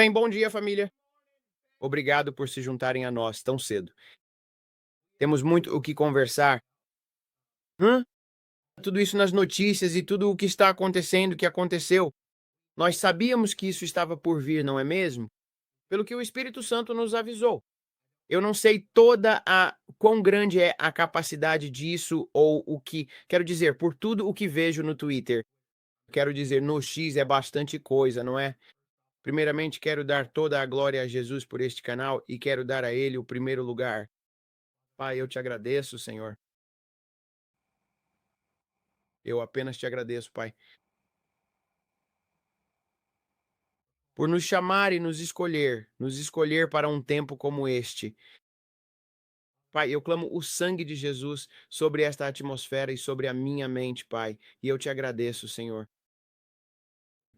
Bem, bom dia, família. Obrigado por se juntarem a nós tão cedo. Temos muito o que conversar. Hã? Tudo isso nas notícias e tudo o que está acontecendo, que aconteceu. Nós sabíamos que isso estava por vir, não é mesmo? Pelo que o Espírito Santo nos avisou. Eu não sei toda a quão grande é a capacidade disso ou o que, quero dizer, por tudo o que vejo no Twitter. Quero dizer, no X é bastante coisa, não é? Primeiramente, quero dar toda a glória a Jesus por este canal e quero dar a ele o primeiro lugar. Pai, eu te agradeço, Senhor. Eu apenas te agradeço, Pai, por nos chamar e nos escolher para um tempo como este. Pai, eu clamo o sangue de Jesus sobre esta atmosfera e sobre a minha mente, Pai, e eu te agradeço, Senhor.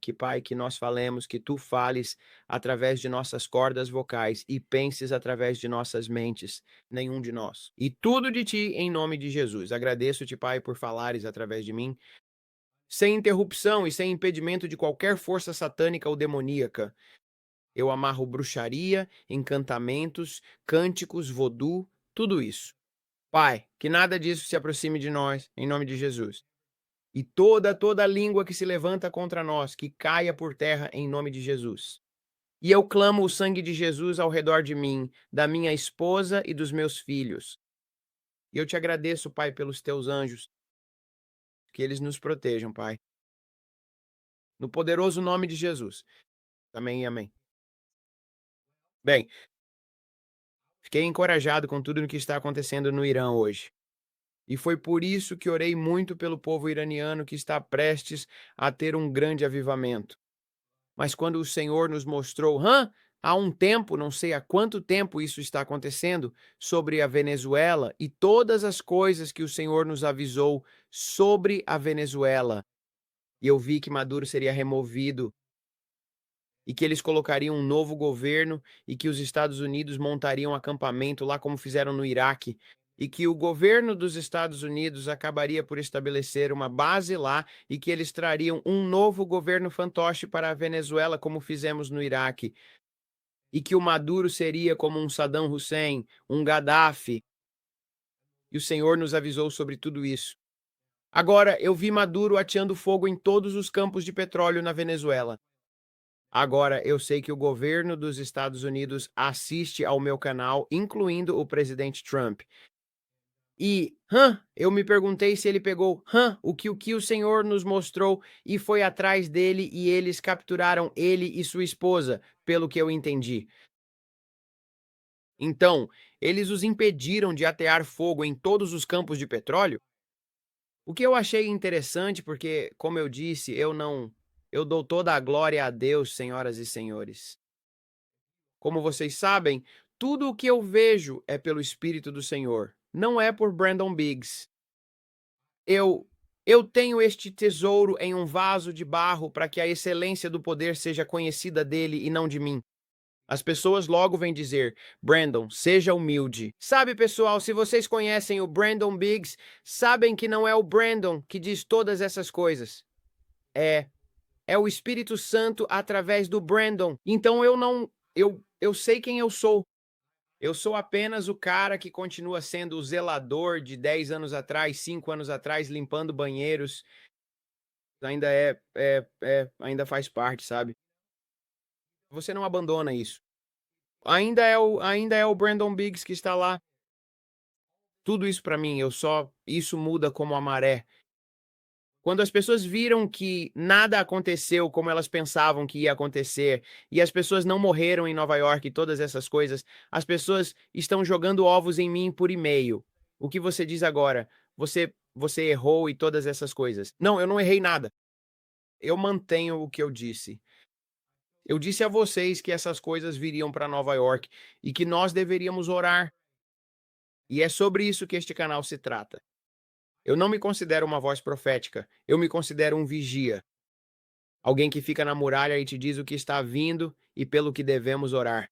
Que, Pai, que nós falemos, que tu fales através de nossas cordas vocais e penses através de nossas mentes, nenhum de nós. E tudo de ti em nome de Jesus. Agradeço-te, Pai, por falares através de mim, sem interrupção e sem impedimento de qualquer força satânica ou demoníaca. Eu amarro bruxaria, encantamentos, cânticos, vodu, tudo isso. Pai, que nada disso se aproxime de nós, em nome de Jesus. E toda língua que se levanta contra nós, que caia por terra em nome de Jesus. E eu clamo o sangue de Jesus ao redor de mim, da minha esposa e dos meus filhos. E eu te agradeço, Pai, pelos teus anjos, que eles nos protejam, Pai. No poderoso nome de Jesus. Amém e amém. Bem, fiquei encorajado com tudo o que está acontecendo no Irã hoje. E foi por isso que orei muito pelo povo iraniano que está prestes a ter um grande avivamento. Mas quando o Senhor nos mostrou, há um tempo, não sei há quanto tempo isso está acontecendo, sobre a Venezuela e todas as coisas que o Senhor nos avisou sobre a Venezuela, e eu vi que Maduro seria removido e que eles colocariam um novo governo e que os Estados Unidos montariam acampamento lá como fizeram no Iraque, e que o governo dos Estados Unidos acabaria por estabelecer uma base lá e que eles trariam um novo governo fantoche para a Venezuela como fizemos no Iraque, e que o Maduro seria como um Saddam Hussein, um Gaddafi, e o Senhor nos avisou sobre tudo isso. Agora, eu vi Maduro ateando fogo em todos os campos de petróleo na Venezuela. Agora, eu sei que o governo dos Estados Unidos assiste ao meu canal, incluindo o presidente Trump. E, eu me perguntei se ele pegou, o que o Senhor nos mostrou e foi atrás dele e eles capturaram ele e sua esposa, pelo que eu entendi. Então, eles os impediram de atear fogo em todos os campos de petróleo? O que eu achei interessante, porque, como eu disse, eu dou toda a glória a Deus, senhoras e senhores. Como vocês sabem, tudo o que eu vejo é pelo Espírito do Senhor, não é por Brandon Biggs. Eu eu tenho este tesouro em um vaso de barro para que a excelência do poder seja conhecida dele e não de mim. As pessoas logo vêm dizer: Brandon, seja humilde. Sabe, pessoal, se vocês conhecem o Brandon Biggs, sabem que não é o Brandon que diz todas essas coisas. É, é o Espírito Santo através do Brandon. Então eu não. Eu sei quem eu sou. Eu sou apenas o cara que continua sendo o zelador de 10 anos atrás, 5 anos atrás, limpando banheiros. Ainda ainda faz parte, sabe? Você não abandona isso. Ainda é o Brandon Biggs que está lá. Tudo isso pra mim, eu só isso muda como a maré. Quando as pessoas viram que nada aconteceu como elas pensavam que ia acontecer, e as pessoas não morreram em Nova York e todas essas coisas, as pessoas estão jogando ovos em mim por e-mail. O que você diz agora? Você errou e todas essas coisas. Não, eu não errei nada. Eu mantenho o que eu disse. Eu disse a vocês que essas coisas viriam para Nova York e que nós deveríamos orar. E é sobre isso que este canal se trata. Eu não me considero uma voz profética, eu me considero um vigia. Alguém que fica na muralha e te diz o que está vindo e pelo que devemos orar.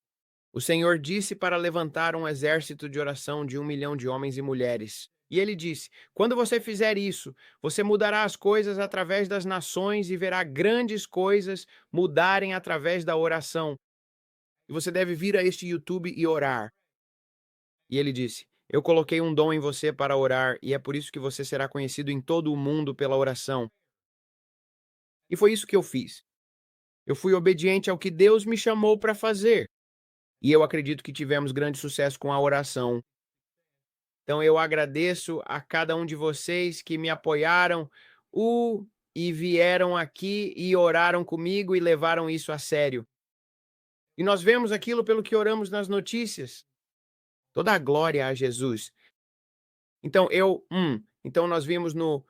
O Senhor disse para levantar um exército de oração de 1 milhão de homens e mulheres. E ele disse: quando você fizer isso, você mudará as coisas através das nações e verá grandes coisas mudarem através da oração. e você deve vir a este YouTube e orar. E ele disse: Eu coloquei um dom em você para orar, e é por isso que você será conhecido em todo o mundo pela oração. E foi isso que eu fiz. Eu fui obediente ao que Deus me chamou para fazer. E eu acredito que tivemos grande sucesso com a oração. Então eu agradeço a cada um de vocês que me apoiaram, e vieram aqui e oraram comigo e levaram isso a sério. E nós vemos aquilo pelo que oramos nas notícias. Toda a glória a Jesus. Então nós vimos no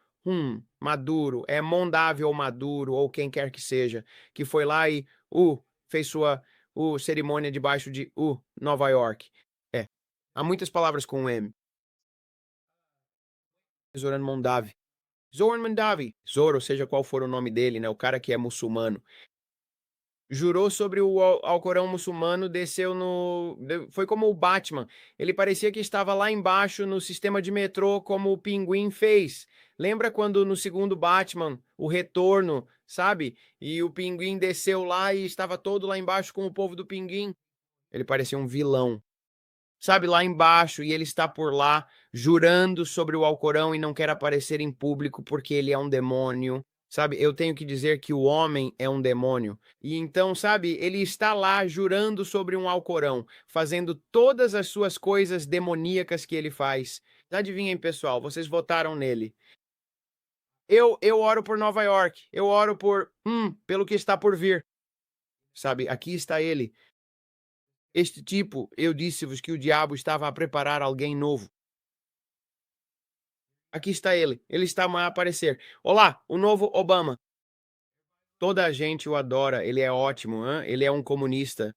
Maduro, é Mondável ou Maduro, ou quem quer que seja, que foi lá e fez sua cerimônia debaixo de Nova York. É. Há muitas palavras com M. Zoran Mondavi. Zoran Mondavi. Zoro, seja qual for o nome dele, né? O cara que é muçulmano. Jurou sobre o Alcorão muçulmano, desceu foi como o Batman, ele parecia que estava lá embaixo no sistema de metrô, como o Pinguim fez. Lembra quando no segundo Batman, o Retorno, sabe? E o Pinguim desceu lá e estava todo lá embaixo com o povo do Pinguim? Ele parecia um vilão, sabe, lá embaixo, e ele está por lá, jurando sobre o Alcorão e não quer aparecer em público porque ele é um demônio. Sabe, eu tenho que dizer que o homem é um demônio. E então, sabe, ele está lá jurando sobre um Alcorão, fazendo todas as suas coisas demoníacas que ele faz. Adivinhem, pessoal, vocês votaram nele. Eu oro por Nova York, eu oro pelo que está por vir. Sabe, aqui está ele. Este tipo, eu disse-vos que o diabo estava a preparar alguém novo. Aqui está ele. Ele está a aparecer. Olá, o novo Obama. Toda a gente o adora. Ele é ótimo, hein? Ele é um comunista.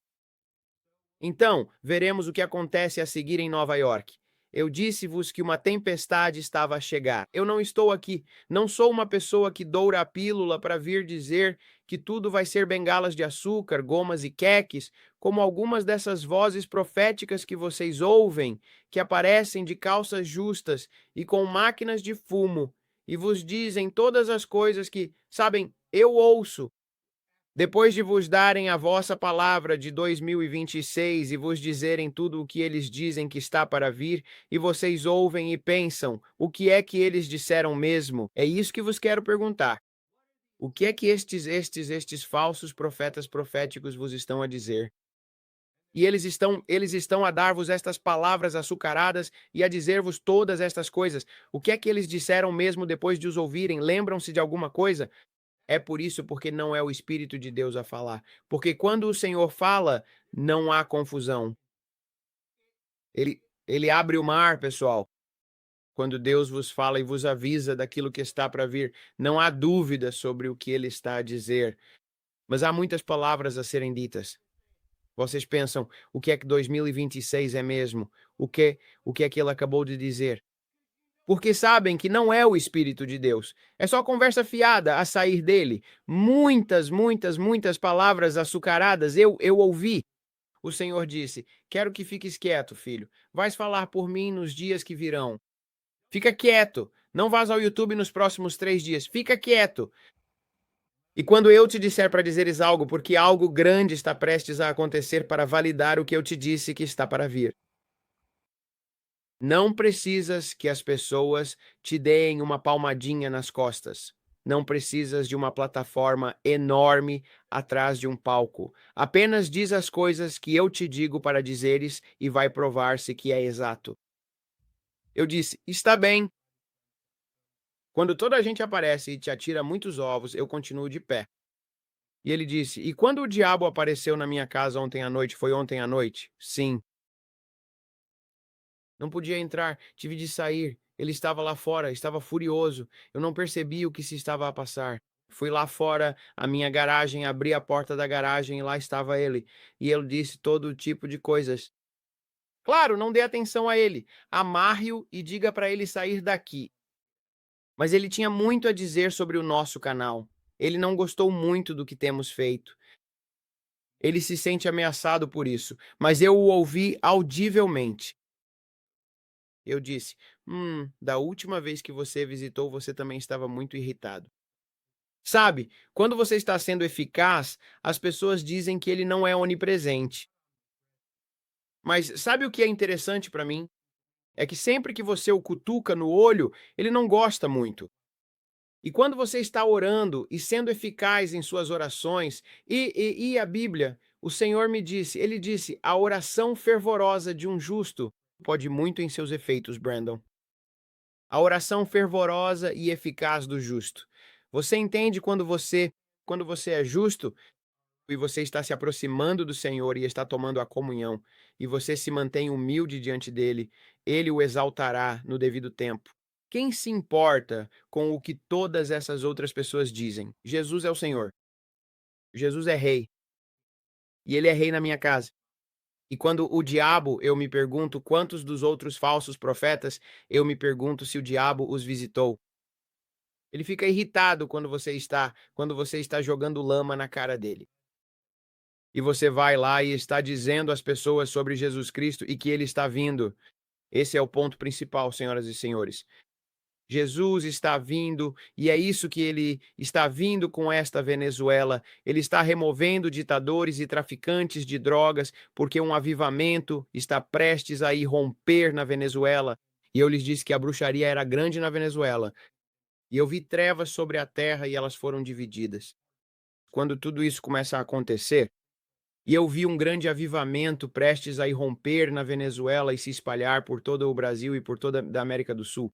Então, veremos o que acontece a seguir em Nova York. Eu disse-vos que uma tempestade estava a chegar. Eu não estou aqui. Não sou uma pessoa que doura a pílula para vir dizer que tudo vai ser bengalas de açúcar, gomas e queques, como algumas dessas vozes proféticas que vocês ouvem, que aparecem de calças justas e com máquinas de fumo, e vos dizem todas as coisas que, sabem, eu ouço. Depois de vos darem a vossa palavra de 2026 e vos dizerem tudo o que eles dizem que está para vir, e vocês ouvem e pensam, o que é que eles disseram mesmo? É isso que vos quero perguntar. O que é que estes falsos profetas proféticos vos estão a dizer? E eles estão a dar-vos estas palavras açucaradas e a dizer-vos todas estas coisas. O que é que eles disseram mesmo depois de os ouvirem? Lembram-se de alguma coisa? É por isso, porque não é o Espírito de Deus a falar. Porque quando o Senhor fala, não há confusão. Ele abre o mar, pessoal. Quando Deus vos fala e vos avisa daquilo que está para vir, não há dúvida sobre o que ele está a dizer. Mas há muitas palavras a serem ditas. Vocês pensam, o que é que 2026 é mesmo? O que é que ele acabou de dizer? Porque sabem que não é o Espírito de Deus. É só conversa fiada a sair dele. Muitas, muitas, muitas palavras açucaradas eu ouvi. O Senhor disse: Quero que fiques quieto, filho. Vais falar por mim nos dias que virão. Fica quieto. Não vás ao YouTube nos próximos 3 dias. Fica quieto. E quando eu te disser para dizeres algo, porque algo grande está prestes a acontecer para validar o que eu te disse que está para vir. Não precisas que as pessoas te deem uma palmadinha nas costas. Não precisas de uma plataforma enorme atrás de um palco. Apenas diz as coisas que eu te digo para dizeres e vai provar-se que é exato. Eu disse: Está bem. Quando toda a gente aparece e te atira muitos ovos, eu continuo de pé. E ele disse: E quando o diabo apareceu na minha casa ontem à noite, foi ontem à noite? Sim. Não podia entrar, tive de sair. Ele estava lá fora, estava furioso. Eu não percebi o que se estava a passar. Fui lá fora, a minha garagem, abri a porta da garagem e lá estava ele. E ele disse todo tipo de coisas. Claro, não dê atenção a ele. Amarre-o e diga para ele sair daqui. Mas ele tinha muito a dizer sobre o nosso canal. Ele não gostou muito do que temos feito. Ele se sente ameaçado por isso, mas eu o ouvi audivelmente. Eu disse: da última vez que você visitou, você também estava muito irritado. Sabe, quando você está sendo eficaz, as pessoas dizem que ele não é onipresente. Mas sabe o que é interessante para mim? É que sempre que você o cutuca no olho, ele não gosta muito. E quando você está orando e sendo eficaz em suas orações, e a Bíblia, o Senhor me disse, ele disse, a oração fervorosa de um justo pode muito em seus efeitos, Brandon. A oração fervorosa e eficaz do justo. Você entende quando você é justo e você está se aproximando do Senhor e está tomando a comunhão, e você se mantém humilde diante dele, ele o exaltará no devido tempo. Quem se importa com o que todas essas outras pessoas dizem? Jesus é o Senhor. Jesus é rei, e ele é rei na minha casa. E quando o diabo, eu me pergunto quantos dos outros falsos profetas, eu me pergunto se o diabo os visitou. Ele fica irritado quando você está jogando lama na cara dele. E você vai lá e está dizendo às pessoas sobre Jesus Cristo e que ele está vindo. Esse é o ponto principal, senhoras e senhores. Jesus está vindo e é isso que ele está vindo com esta Venezuela. Ele está removendo ditadores e traficantes de drogas, porque um avivamento está prestes a irromper na Venezuela. E eu lhes disse que a bruxaria era grande na Venezuela. E eu vi trevas sobre a terra e elas foram divididas. Quando tudo isso começa a acontecer, e eu vi um grande avivamento prestes a irromper na Venezuela e se espalhar por todo o Brasil e por toda a América do Sul.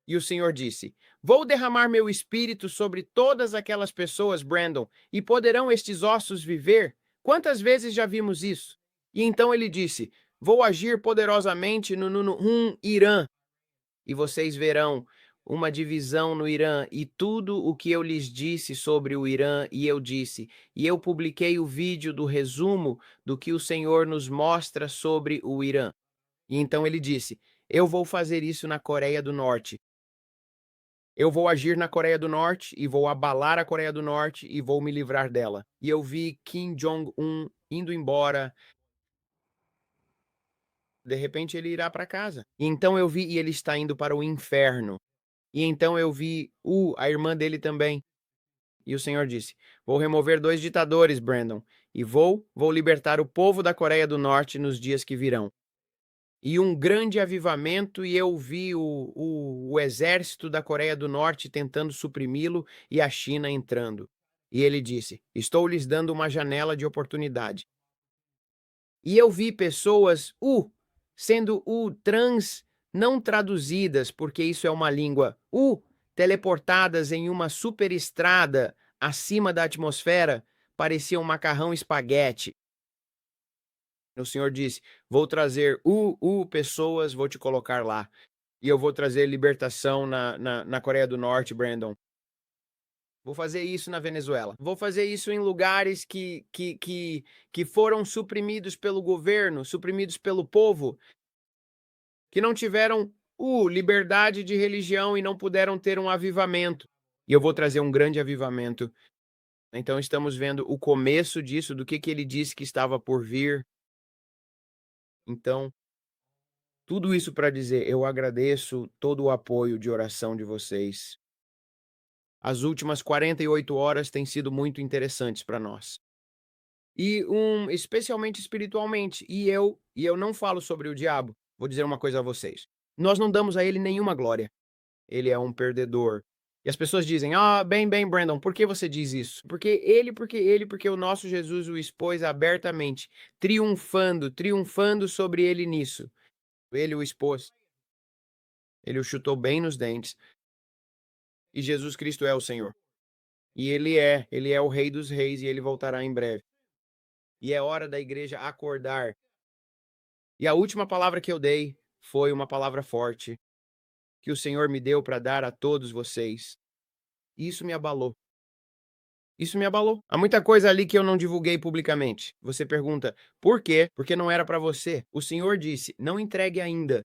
E o Senhor disse: Vou derramar meu espírito sobre todas aquelas pessoas, Brandon, e poderão estes ossos viver? Quantas vezes já vimos isso? E então ele disse: Vou agir poderosamente no Irã, e vocês verão uma divisão no Irã, e tudo o que eu lhes disse sobre o Irã, e eu disse, e eu publiquei o vídeo do resumo do que o Senhor nos mostra sobre o Irã. E então ele disse: Eu vou fazer isso na Coreia do Norte. Eu vou agir na Coreia do Norte e vou abalar a Coreia do Norte e vou me livrar dela. E eu vi Kim Jong-un indo embora. De repente ele irá para casa. E então eu vi e ele está indo para o inferno. E então eu vi a irmã dele também. E o Senhor disse: Vou remover dois ditadores, Brandon, e vou libertar o povo da Coreia do Norte nos dias que virão. E um grande avivamento, e eu vi o exército da Coreia do Norte tentando suprimi-lo e a China entrando. E ele disse: Estou lhes dando uma janela de oportunidade. E eu vi pessoas, sendo trans não traduzidas, porque isso é uma língua, teleportadas em uma superestrada acima da atmosfera, parecia um macarrão espaguete. O Senhor disse: Vou trazer pessoas, vou te colocar lá. E eu vou trazer libertação na Coreia do Norte, Brandon. Vou fazer isso na Venezuela. Vou fazer isso em lugares que foram suprimidos pelo governo, suprimidos pelo povo, que não tiveram liberdade de religião e não puderam ter um avivamento. E eu vou trazer um grande avivamento. Então estamos vendo o começo disso, do que ele disse que estava por vir. Então, tudo isso para dizer, eu agradeço todo o apoio de oração de vocês. As últimas 48 horas têm sido muito interessantes para nós. E especialmente espiritualmente. E eu não falo sobre o diabo. Vou dizer uma coisa a vocês. Nós não damos a ele nenhuma glória. Ele é um perdedor. E as pessoas dizem: "Ah, bem, Brandon, por que você diz isso?" Porque o nosso Jesus o expôs abertamente, triunfando sobre ele nisso. Ele o expôs. Ele o chutou bem nos dentes. E Jesus Cristo é o Senhor. E ele é o Rei dos Reis e ele voltará em breve. E é hora da igreja acordar. E a última palavra que eu dei foi uma palavra forte que o Senhor me deu para dar a todos vocês. E isso me abalou. Isso me abalou. Há muita coisa ali que eu não divulguei publicamente. Você pergunta: "Por quê?" Porque não era para você. O Senhor disse: "Não entregue ainda."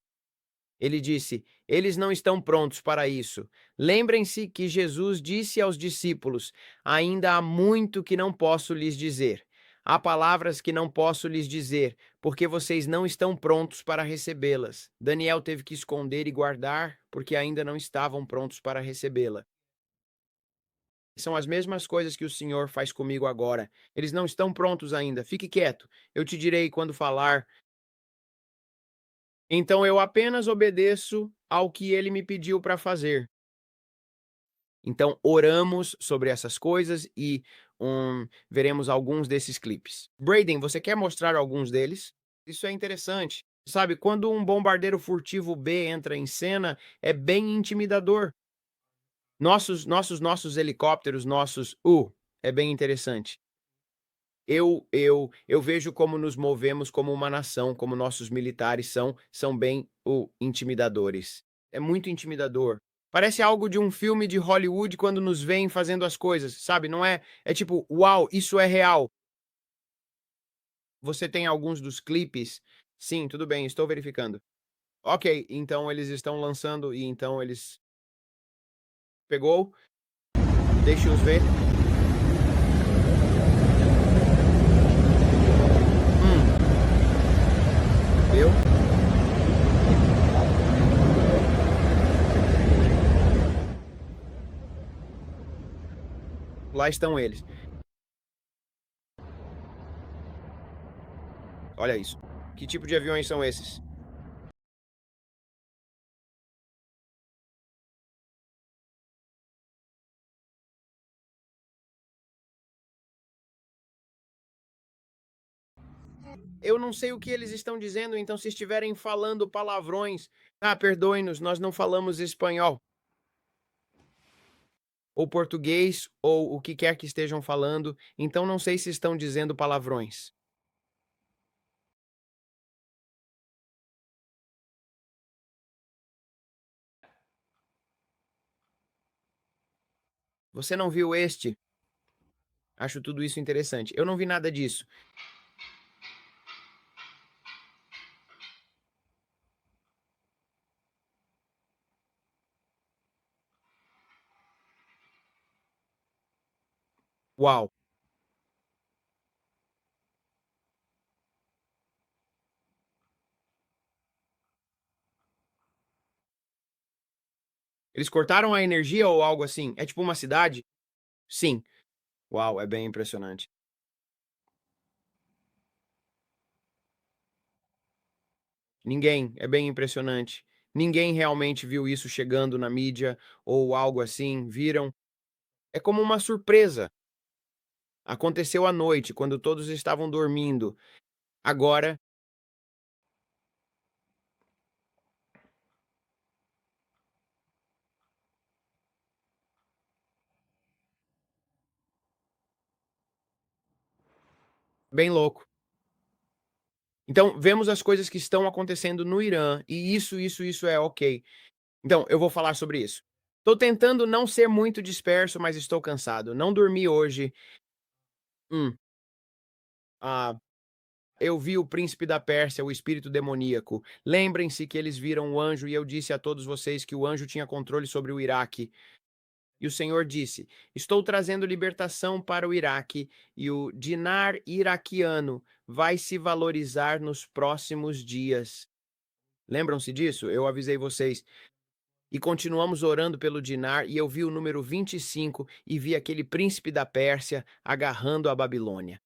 Ele disse: Eles não estão prontos para isso. Lembrem-se que Jesus disse aos discípulos: Ainda há muito que não posso lhes dizer. Há palavras que não posso lhes dizer, porque vocês não estão prontos para recebê-las. Daniel teve que esconder e guardar, porque ainda não estavam prontos para recebê-la. São as mesmas coisas que o Senhor faz comigo agora. Eles não estão prontos ainda. Fique quieto. Eu te direi quando falar. Então eu apenas obedeço ao que ele me pediu para fazer. Então oramos sobre essas coisas e, veremos alguns desses clipes. Braden, você quer mostrar alguns deles? Isso é interessante. Sabe, quando um bombardeiro furtivo B entra em cena, é bem intimidador. Nossos helicópteros, é bem interessante. Eu vejo como nos movemos como uma nação, como nossos militares são bem, intimidadores. É muito intimidador. Parece algo de um filme de Hollywood quando nos veem fazendo as coisas, sabe, não é é tipo: "Uau, isso é real". Você tem alguns dos clipes? Sim, tudo bem, estou verificando. Ok, então eles estão lançando e então eles pegou? Deixe-os ver. Hum, viu? Lá estão eles. Olha isso. Que tipo de aviões são esses? Eu não sei o que eles estão dizendo, então se estiverem falando palavrões, perdoe-nos, nós não falamos espanhol, ou português, ou o que quer que estejam falando, então não sei se estão dizendo palavrões. Você não viu este? Acho tudo isso interessante. Eu não vi nada disso. Uau! Eles cortaram a energia ou algo assim? É tipo uma cidade? Sim. Uau, é bem impressionante. Ninguém, é bem impressionante. Ninguém realmente viu isso chegando na mídia ou algo assim, viram? É como uma surpresa. Aconteceu à noite, quando todos estavam dormindo. Agora, bem louco. Então, vemos as coisas que estão acontecendo no Irã, e isso é ok. Então, eu vou falar sobre isso. Estou tentando não ser muito disperso, mas estou cansado. Não dormi hoje. Hum, ah, eu vi o príncipe da Pérsia, o espírito demoníaco. Lembrem-se que eles viram o anjo, e eu disse a todos vocês que o anjo tinha controle sobre o Iraque. E o Senhor disse: Estou trazendo libertação para o Iraque, e o dinar iraquiano vai se valorizar nos próximos dias. Lembram-se disso? Eu avisei vocês. E continuamos orando pelo dinar, e eu vi o número 25 e vi aquele príncipe da Pérsia agarrando a Babilônia.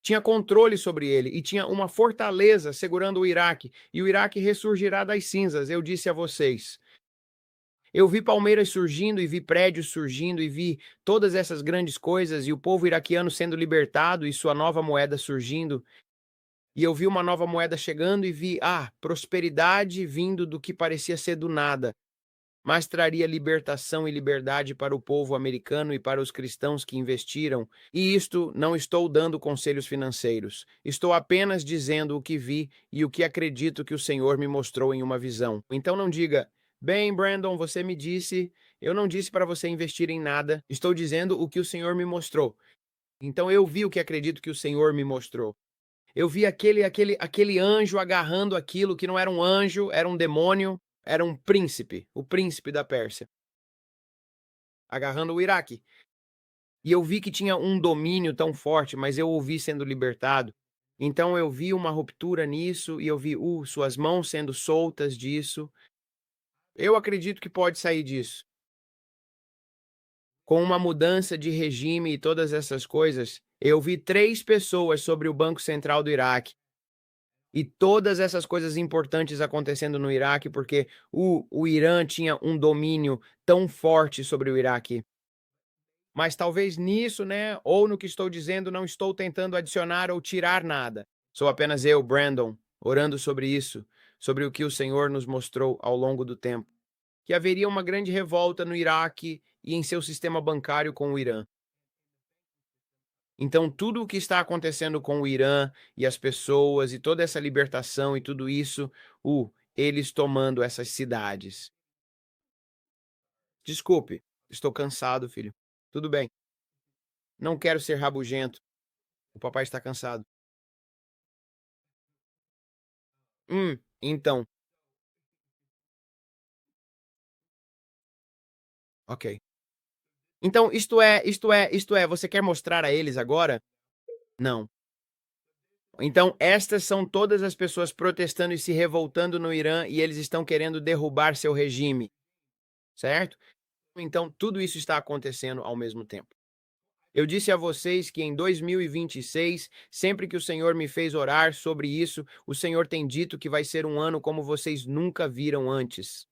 Tinha controle sobre ele e tinha uma fortaleza segurando o Iraque, e o Iraque ressurgirá das cinzas, eu disse a vocês. Eu vi palmeiras surgindo e vi prédios surgindo e vi todas essas grandes coisas e o povo iraquiano sendo libertado e sua nova moeda surgindo. E eu vi uma nova moeda chegando e vi, prosperidade vindo do que parecia ser do nada, mas traria libertação e liberdade para o povo americano e para os cristãos que investiram. E isto não estou dando conselhos financeiros. Estou apenas dizendo o que vi e o que acredito que o Senhor me mostrou em uma visão. Então não diga, bem, Brandon, você me disse, eu não disse para você investir em nada. Estou dizendo o que o Senhor me mostrou. Então eu vi o que acredito que o Senhor me mostrou. Eu vi aquele anjo agarrando aquilo que não era um anjo, era um demônio, era um príncipe, o príncipe da Pérsia, agarrando o Iraque. E eu vi que tinha um domínio tão forte, mas eu o vi sendo libertado. Então eu vi uma ruptura nisso e eu vi, suas mãos sendo soltas disso. Eu acredito que pode sair disso. Com uma mudança de regime e todas essas coisas, eu vi 3 pessoas sobre o Banco Central do Iraque. E todas essas coisas importantes acontecendo no Iraque, porque o Irã tinha um domínio tão forte sobre o Iraque. Mas talvez nisso, né, ou no que estou dizendo, não estou tentando adicionar ou tirar nada. Sou apenas eu, Brandon, orando sobre isso, sobre o que o Senhor nos mostrou ao longo do tempo. Que haveria uma grande revolta no Iraque e em seu sistema bancário com o Irã. Então, tudo o que está acontecendo com o Irã e as pessoas e toda essa libertação e tudo isso, eles tomando essas cidades. Desculpe, estou cansado, filho. Tudo bem. Não quero ser rabugento. O papai está cansado. Então, ok. Então, isto é, você quer mostrar a eles agora? Não. Então, estas são todas as pessoas protestando e se revoltando no Irã e eles estão querendo derrubar seu regime, certo? Então, tudo isso está acontecendo ao mesmo tempo. Eu disse a vocês que em 2026, sempre que o Senhor me fez orar sobre isso, o Senhor tem dito que vai ser um ano como vocês nunca viram antes.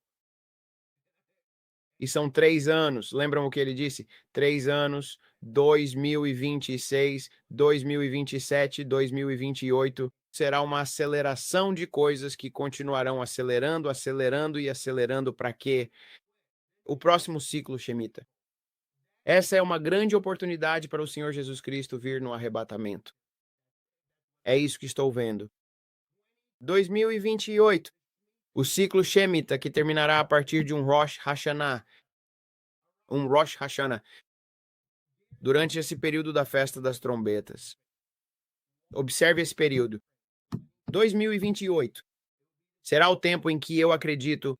E são 3 anos, lembram o que ele disse? 3 anos, 2026, 2027, 2028. Será uma aceleração de coisas que continuarão acelerando, acelerando e acelerando para quê? O próximo ciclo Shemita. Essa é uma grande oportunidade para o Senhor Jesus Cristo vir no arrebatamento. É isso que estou vendo. 2028, o ciclo Shemita, que terminará a partir de um Rosh Hashanah, durante esse período da festa das trombetas. Observe esse período. 2028 será o tempo em que eu acredito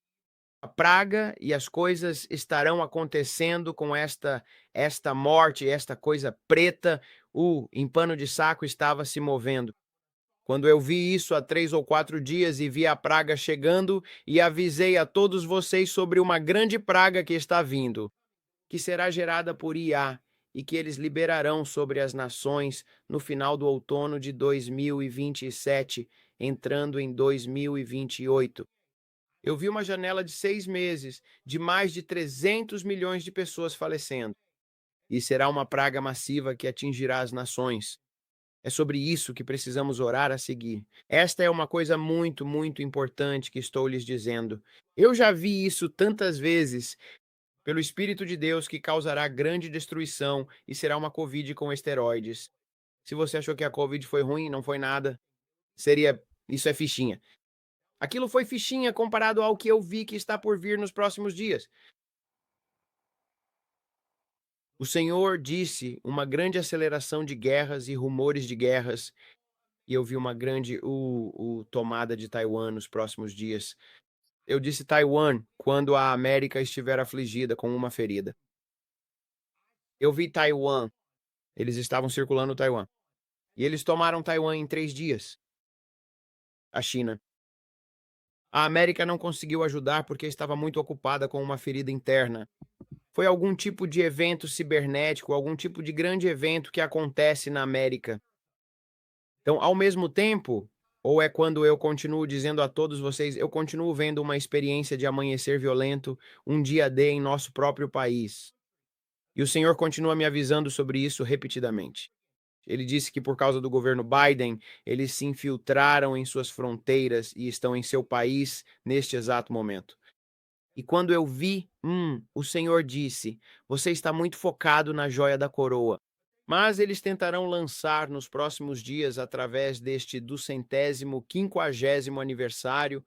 a praga e as coisas estarão acontecendo com esta morte, esta coisa preta, em pano de saco estava se movendo. Quando eu vi isso há 3 ou 4 dias e vi a praga chegando, e avisei a todos vocês sobre uma grande praga que está vindo, que será gerada por IA, e que eles liberarão sobre as nações no final do outono de 2027, entrando em 2028. Eu vi uma janela de 6 meses, de mais de 300 milhões de pessoas falecendo. E será uma praga massiva que atingirá as nações. É sobre isso que precisamos orar a seguir. Esta é uma coisa muito, muito importante que estou lhes dizendo. Eu já vi isso tantas vezes pelo Espírito de Deus que causará grande destruição e será uma Covid com esteroides. Se você achou que a Covid foi ruim, não foi nada. Isso é fichinha. Aquilo foi fichinha comparado ao que eu vi que está por vir nos próximos dias. O Senhor disse uma grande aceleração de guerras e rumores de guerras, e eu vi uma grande tomada de Taiwan nos próximos dias. Eu disse Taiwan quando a América estiver afligida com uma ferida. Eu vi Taiwan, eles estavam circulando Taiwan. E eles tomaram Taiwan em 3 dias. A China. A América não conseguiu ajudar porque estava muito ocupada com uma ferida interna. Foi algum tipo de evento cibernético, algum tipo de grande evento que acontece na América. Então, ao mesmo tempo, ou é quando eu continuo dizendo a todos vocês, eu continuo vendo uma experiência de amanhecer violento, um dia D em nosso próprio país. E o Senhor continua me avisando sobre isso repetidamente. Ele disse que por causa do governo Biden, eles se infiltraram em suas fronteiras e estão em seu país neste exato momento. E quando eu vi, o Senhor disse: Você está muito focado na joia da coroa. Mas eles tentarão lançar nos próximos dias, através deste 250º aniversário,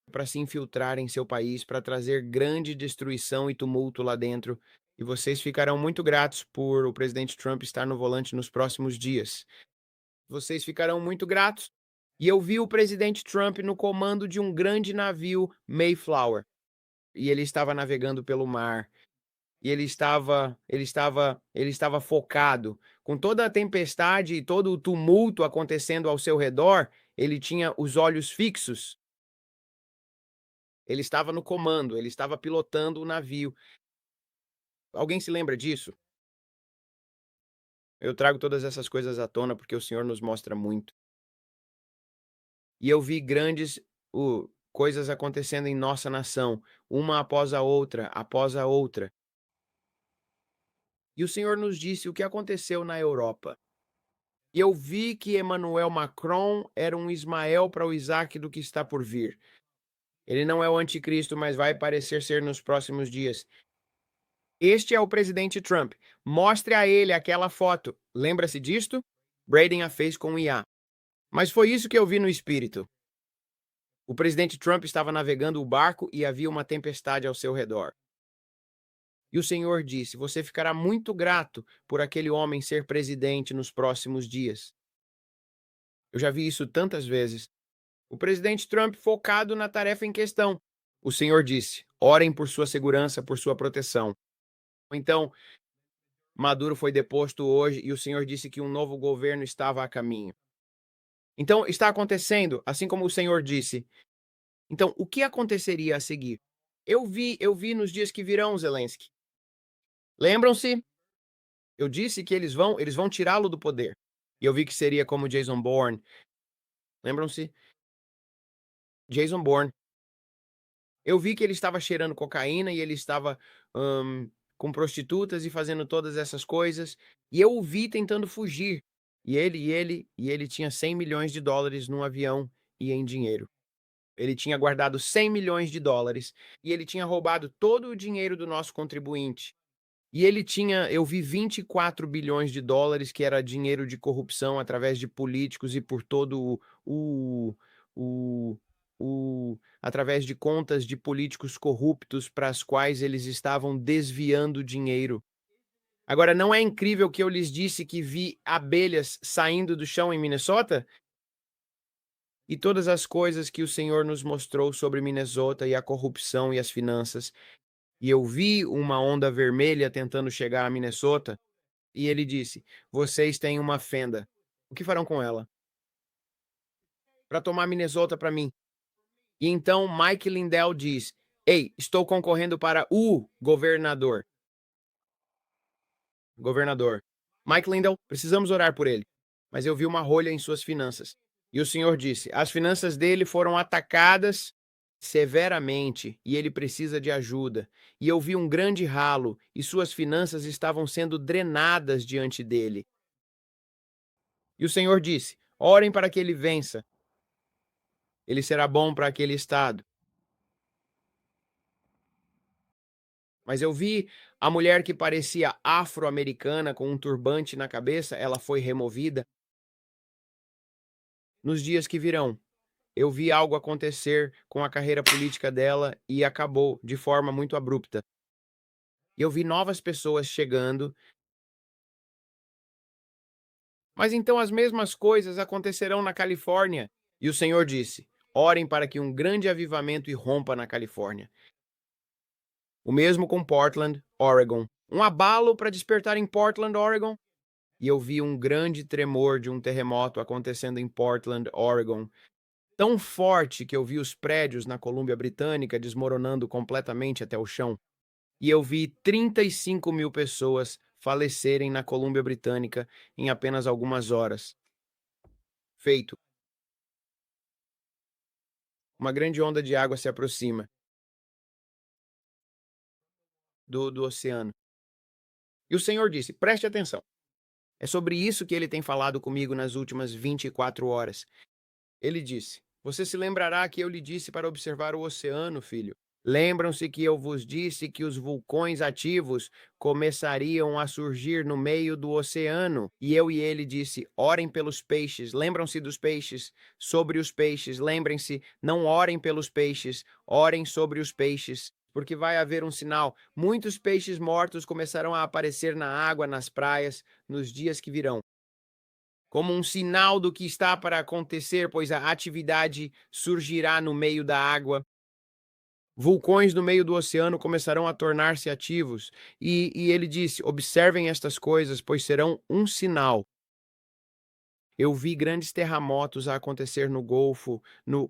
para se infiltrar em seu país, para trazer grande destruição e tumulto lá dentro. E vocês ficarão muito gratos por o presidente Trump estar no volante nos próximos dias. Vocês ficarão muito gratos. E eu vi o presidente Trump no comando de um grande navio Mayflower. E ele estava navegando pelo mar. E ele estava focado. Com toda a tempestade e todo o tumulto acontecendo ao seu redor, ele tinha os olhos fixos. Ele estava no comando, ele estava pilotando o navio. Alguém se lembra disso? Eu trago todas essas coisas à tona porque o Senhor nos mostra muito. e eu vi grandes coisas acontecendo em nossa nação, uma após a outra, após a outra. E o Senhor nos disse o que aconteceu na Europa. E eu vi que Emmanuel Macron era um Ismael para o Isaac do que está por vir. Ele não é o anticristo, mas vai parecer ser nos próximos dias. Este é o presidente Trump. Mostre a ele aquela foto. Lembra-se disto? Braden a fez com o IA. Mas foi isso que eu vi no espírito. O presidente Trump estava navegando o barco e havia uma tempestade ao seu redor. E o Senhor disse: Você ficará muito grato por aquele homem ser presidente nos próximos dias. Eu já vi isso tantas vezes. O presidente Trump focado na tarefa em questão. O Senhor disse: Orem por sua segurança, por sua proteção. Então, Maduro foi deposto hoje e o Senhor disse que um novo governo estava a caminho. Então, está acontecendo, assim como o Senhor disse. Então, o que aconteceria a seguir? Eu vi nos dias que virão, Zelensky. Lembram-se? Eu disse que eles vão tirá-lo do poder. E eu vi que seria como Jason Bourne. Lembram-se? Jason Bourne. Eu vi que ele estava cheirando cocaína e ele estava com prostitutas e fazendo todas essas coisas. E eu o vi tentando fugir. E ele tinha 100 milhões de dólares num avião e em dinheiro. Ele tinha guardado 100 milhões de dólares e ele tinha roubado todo o dinheiro do nosso contribuinte. E ele tinha, eu vi 24 bilhões de dólares, que era dinheiro de corrupção através de políticos e por todo o, através de contas de políticos corruptos para as quais eles estavam desviando dinheiro. Agora, não é incrível que eu lhes disse que vi abelhas saindo do chão em Minnesota? E todas as coisas que o Senhor nos mostrou sobre Minnesota e a corrupção e as finanças. E eu vi uma onda vermelha tentando chegar a Minnesota, e ele disse: Vocês têm uma fenda. O que farão com ela? Para tomar Minnesota para mim. E então Mike Lindell diz: Ei, estou concorrendo para o governador. Governador. Mike Lindell, precisamos orar por ele. Mas eu vi uma rolha em suas finanças. E o Senhor disse: As finanças dele foram atacadas severamente e ele precisa de ajuda. E eu vi um grande ralo e suas finanças estavam sendo drenadas diante dele. E o Senhor disse: Orem para que ele vença. Ele será bom para aquele estado. Mas eu vi a mulher que parecia afro-americana com um turbante na cabeça, ela foi removida. Nos dias que virão, eu vi algo acontecer com a carreira política dela e acabou de forma muito abrupta. Eu vi novas pessoas chegando, mas então as mesmas coisas acontecerão na Califórnia. E o Senhor disse: Orem para que um grande avivamento irrompa na Califórnia. O mesmo com Portland, Oregon. Um abalo para despertar em Portland, Oregon. E eu vi um grande tremor de um terremoto acontecendo em Portland, Oregon. Tão forte que eu vi os prédios na Colômbia Britânica desmoronando completamente até o chão. E eu vi 35 mil pessoas falecerem na Colômbia Britânica em apenas algumas horas. Feito. Uma grande onda de água se aproxima do oceano. E o Senhor disse: Preste atenção. É sobre isso que ele tem falado comigo nas últimas 24 horas. Ele disse: Você se lembrará que eu lhe disse para observar o oceano, filho. Lembram-se que eu vos disse que os vulcões ativos começariam a surgir no meio do oceano? E eu e ele disse: Orem pelos peixes. Lembram-se dos peixes? Sobre os peixes. Lembrem-se, não orem pelos peixes, orem sobre os peixes. Porque vai haver um sinal. Muitos peixes mortos começarão a aparecer na água, nas praias, nos dias que virão como um sinal do que está para acontecer, pois a atividade surgirá no meio da água. Vulcões no meio do oceano começarão a tornar-se ativos. E ele disse: Observem estas coisas, pois serão um sinal. Eu vi grandes terremotos a acontecer no Golfo, no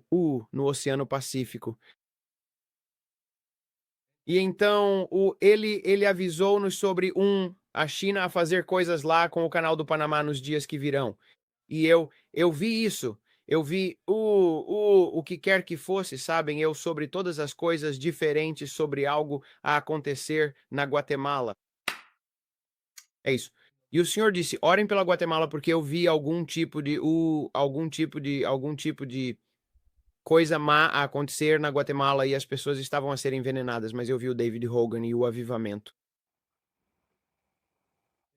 Oceano Pacífico. E então ele avisou-nos sobre a China a fazer coisas lá com o Canal do Panamá nos dias que virão. E eu vi isso. Eu vi o que quer que fosse, sabem, eu sobre todas as coisas diferentes sobre algo a acontecer na Guatemala. É isso. E o senhor disse: "Orem pela Guatemala, porque eu vi algum tipo de coisa má a acontecer na Guatemala e as pessoas estavam a ser envenenadas", mas eu vi o David Hogan e o avivamento.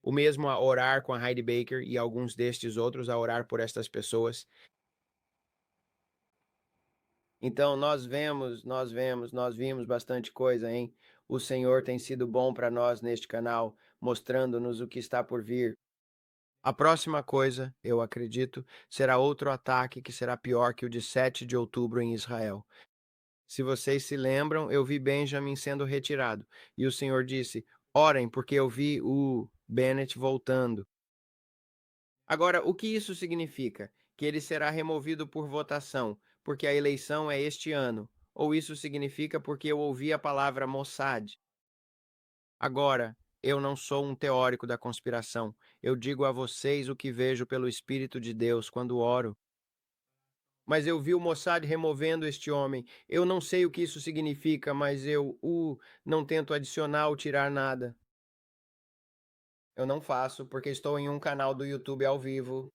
O mesmo a orar com a Heidi Baker e alguns destes outros a orar por estas pessoas. Então nós vimos bastante coisa, hein. O Senhor tem sido bom para nós neste canal, mostrando-nos o que está por vir. A próxima coisa, eu acredito, será outro ataque que será pior que o de 7 de outubro em Israel. Se vocês se lembram, eu vi Benjamin sendo retirado, e o Senhor disse: "Orem, porque eu vi o Bennett voltando". Agora, o que isso significa? Que ele será removido por votação, porque a eleição é este ano. Ou isso significa porque eu ouvi a palavra Mossad? Agora, eu não sou um teórico da conspiração. Eu digo a vocês o que vejo pelo Espírito de Deus quando oro. Mas eu vi o Mossad removendo este homem. Eu não sei o que isso significa, mas eu não tento adicionar ou tirar nada. Eu não faço, porque estou em um canal do YouTube ao vivo.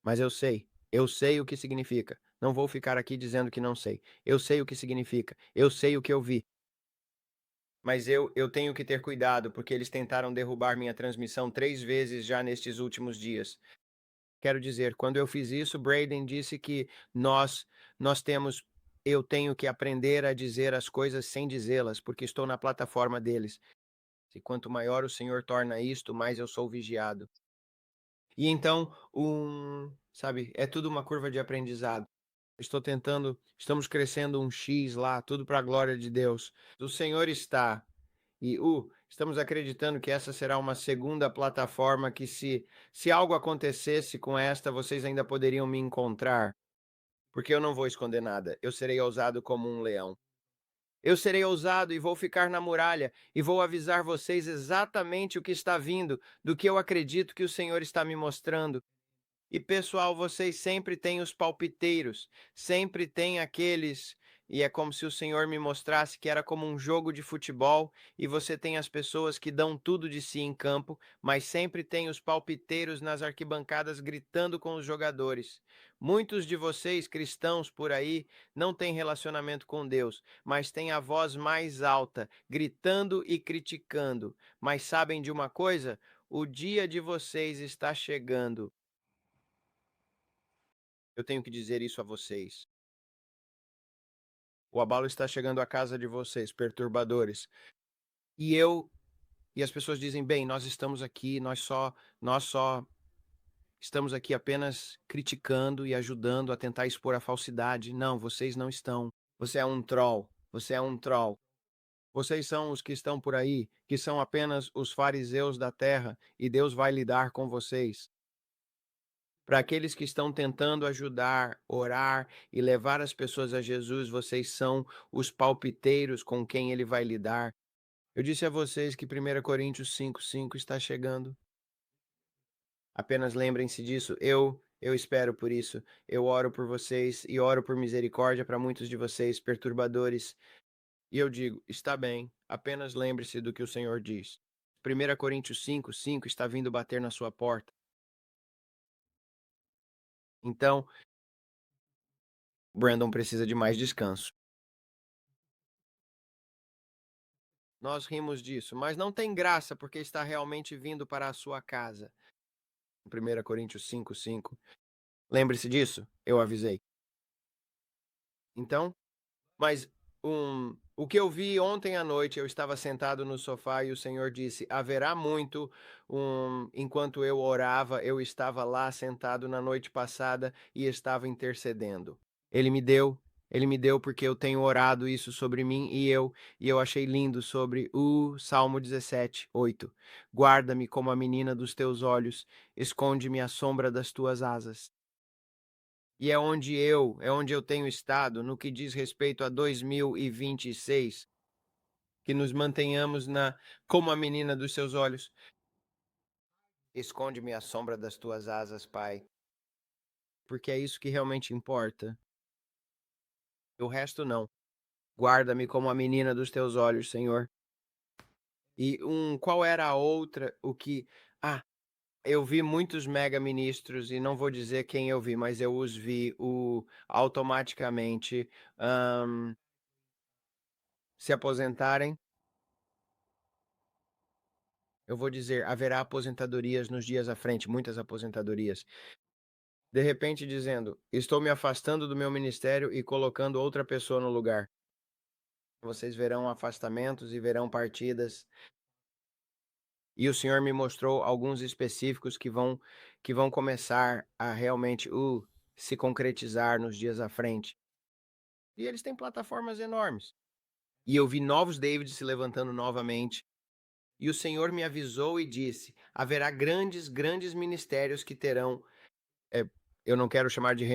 Mas eu sei o que significa. Não vou ficar aqui dizendo que não sei. Eu sei o que significa. Eu sei o que eu vi. Mas eu tenho que ter cuidado, porque eles tentaram derrubar minha transmissão 3 vezes já nestes últimos dias. Quero dizer, quando eu fiz isso, Braden disse que nós, nós temos. Eu tenho que aprender a dizer as coisas sem dizê-las, porque estou na plataforma deles. E quanto maior o Senhor torna isto, mais eu sou vigiado. E então, sabe, é tudo uma curva de aprendizado. Estamos crescendo um X lá, tudo para a glória de Deus. O Senhor está. Estamos acreditando que essa será uma segunda plataforma que se algo acontecesse com esta, vocês ainda poderiam me encontrar, porque eu não vou esconder nada. Eu serei ousado como um leão. Eu serei ousado e vou ficar na muralha e vou avisar vocês exatamente o que está vindo, do que eu acredito que o Senhor está me mostrando. E pessoal, vocês sempre têm os palpiteiros, sempre tem aqueles. E é como se o Senhor me mostrasse que era como um jogo de futebol, e você tem as pessoas que dão tudo de si em campo, mas sempre tem os palpiteiros nas arquibancadas gritando com os jogadores. Muitos de vocês, cristãos por aí, não têm relacionamento com Deus, mas têm a voz mais alta, gritando e criticando. Mas sabem de uma coisa? O dia de vocês está chegando. Eu tenho que dizer isso a vocês. O abalo está chegando à casa de vocês, perturbadores. E eu e as pessoas dizem: "Bem, nós estamos aqui, nós só estamos aqui apenas criticando e ajudando a tentar expor a falsidade". Não, vocês não estão. Você é um troll. Você é um troll. Vocês são os que estão por aí, que são apenas os fariseus da terra, e Deus vai lidar com vocês. Para aqueles que estão tentando ajudar, orar e levar as pessoas a Jesus, vocês são os palpiteiros com quem ele vai lidar. Eu disse a vocês que 1 Coríntios 5:5 está chegando. Apenas lembrem-se disso. Eu espero por isso. Eu oro por vocês e oro por misericórdia para muitos de vocês, perturbadores. E eu digo: está bem, apenas lembre-se do que o Senhor diz. 1 Coríntios 5:5 está vindo bater na sua porta. Então, Brandon precisa de mais descanso. Nós rimos disso, mas não tem graça porque está realmente vindo para a sua casa. 1 Coríntios 5:5. Lembre-se disso? Eu avisei. Então, mas o que eu vi ontem à noite, eu estava sentado no sofá e o Senhor disse: haverá muito. Enquanto eu orava, eu estava lá sentado na noite passada e estava intercedendo. Ele me deu, ele me deu porque eu tenho orado isso sobre mim e eu achei lindo sobre o Salmo 17:8. Guarda-me como a menina dos teus olhos, esconde-me à sombra das tuas asas. E é onde eu tenho estado no que diz respeito a 2026, que nos mantenhamos na como a menina dos seus olhos. Esconde-me à sombra das tuas asas, Pai. porque é isso que realmente importa. O resto não. Guarda-me como a menina dos teus olhos, Senhor. E qual era a outra, o que eu vi muitos mega ministros e não vou dizer quem eu vi, mas eu os vi automaticamente, hã, se aposentarem. Eu vou dizer, haverá aposentadorias nos dias à frente, muitas aposentadorias. De repente dizendo: "Estou me afastando do meu ministério e colocando outra pessoa no lugar". Vocês verão afastamentos e verão partidas. E o Senhor me mostrou alguns específicos que vão começar a realmente, se concretizar nos dias à frente. E eles têm plataformas enormes. E eu vi novos David se levantando novamente. E o Senhor me avisou e disse: haverá grandes, grandes ministérios que terão, eh, eu não quero chamar de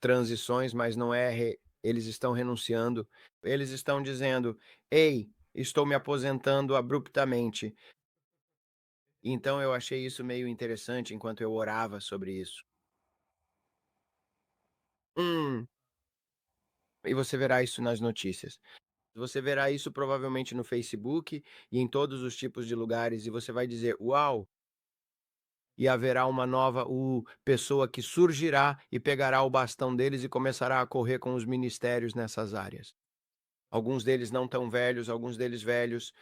transições, mas não é eles estão renunciando. Eles estão dizendo: "Ei, estou me aposentando abruptamente". Então eu achei isso meio interessante enquanto eu orava sobre isso. Hum, e você verá isso nas notícias. Você verá isso provavelmente no Facebook e em todos os tipos de lugares, e você vai dizer: "Uau!" E haverá uma nova pessoa que surgirá e pegará o bastão deles e começará a correr com os ministérios nessas áreas. Alguns deles não tão velhos, alguns deles velhos,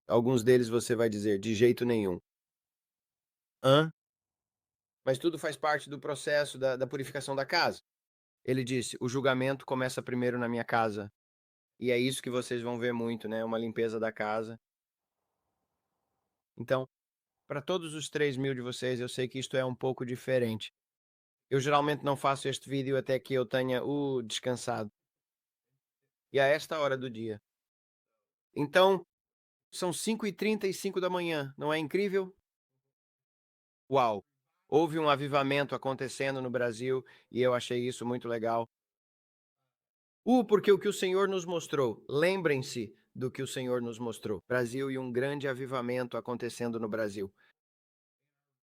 alguns deles você vai dizer: "De jeito nenhum". Hã? Mas tudo faz parte do processo da purificação da casa. Ele disse: "O julgamento começa primeiro na minha casa". E é isso que vocês vão ver muito, né, uma limpeza da casa. Então, para todos os 3.000 de vocês, eu sei que isto é um pouco diferente. Eu geralmente não faço este vídeo até que eu tenha, descansado. E a esta hora do dia. Então, são 5:35 da manhã, não é incrível? Uau! Houve um avivamento acontecendo no Brasil e eu achei isso muito legal. Porque o que o Senhor nos mostrou, lembrem-se do que o Senhor nos mostrou. Brasil e um grande avivamento acontecendo no Brasil.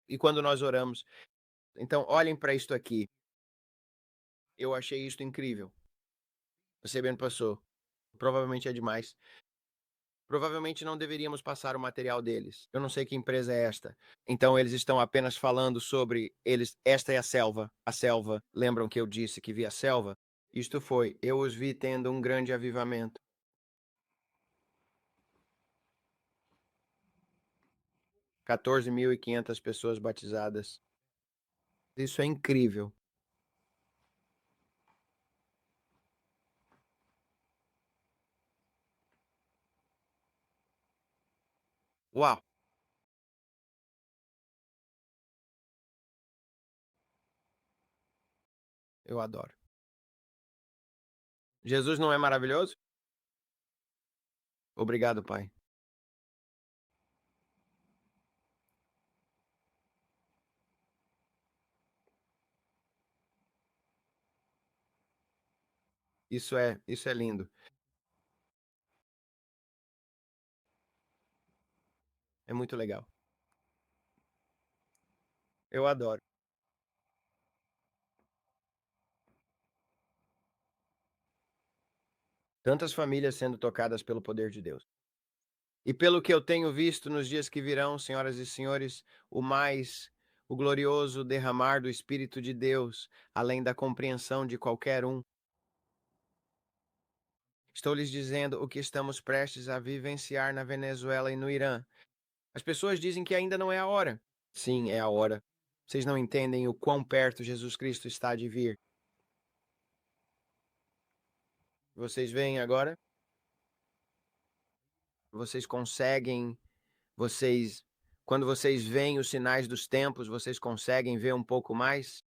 E quando nós oramos, então olhem para isto aqui, eu achei isto incrível. Você bem passou, provavelmente é demais. Provavelmente não deveríamos passar o material deles. Eu não sei que empresa é esta. Então eles estão apenas falando sobre eles. Esta é a selva. A selva. Lembram que eu disse que vi a selva? Isto foi. Eu os vi tendo um grande avivamento. 14.500 pessoas batizadas. Isso é incrível. Uau! Eu adoro. Jesus não é maravilhoso? Obrigado, Pai. Isso é lindo. É muito legal. Eu adoro. Tantas famílias sendo tocadas pelo poder de Deus. E pelo que eu tenho visto nos dias que virão, senhoras e senhores, o glorioso derramar do Espírito de Deus, além da compreensão de qualquer um. Estou lhes dizendo o que estamos prestes a vivenciar na Venezuela e no Irã. As pessoas dizem que ainda não é a hora. Sim, é a hora. Vocês não entendem o quão perto Jesus Cristo está de vir. Vocês veem agora? Vocês conseguem, vocês, quando vocês veem os sinais dos tempos, vocês conseguem ver um pouco mais?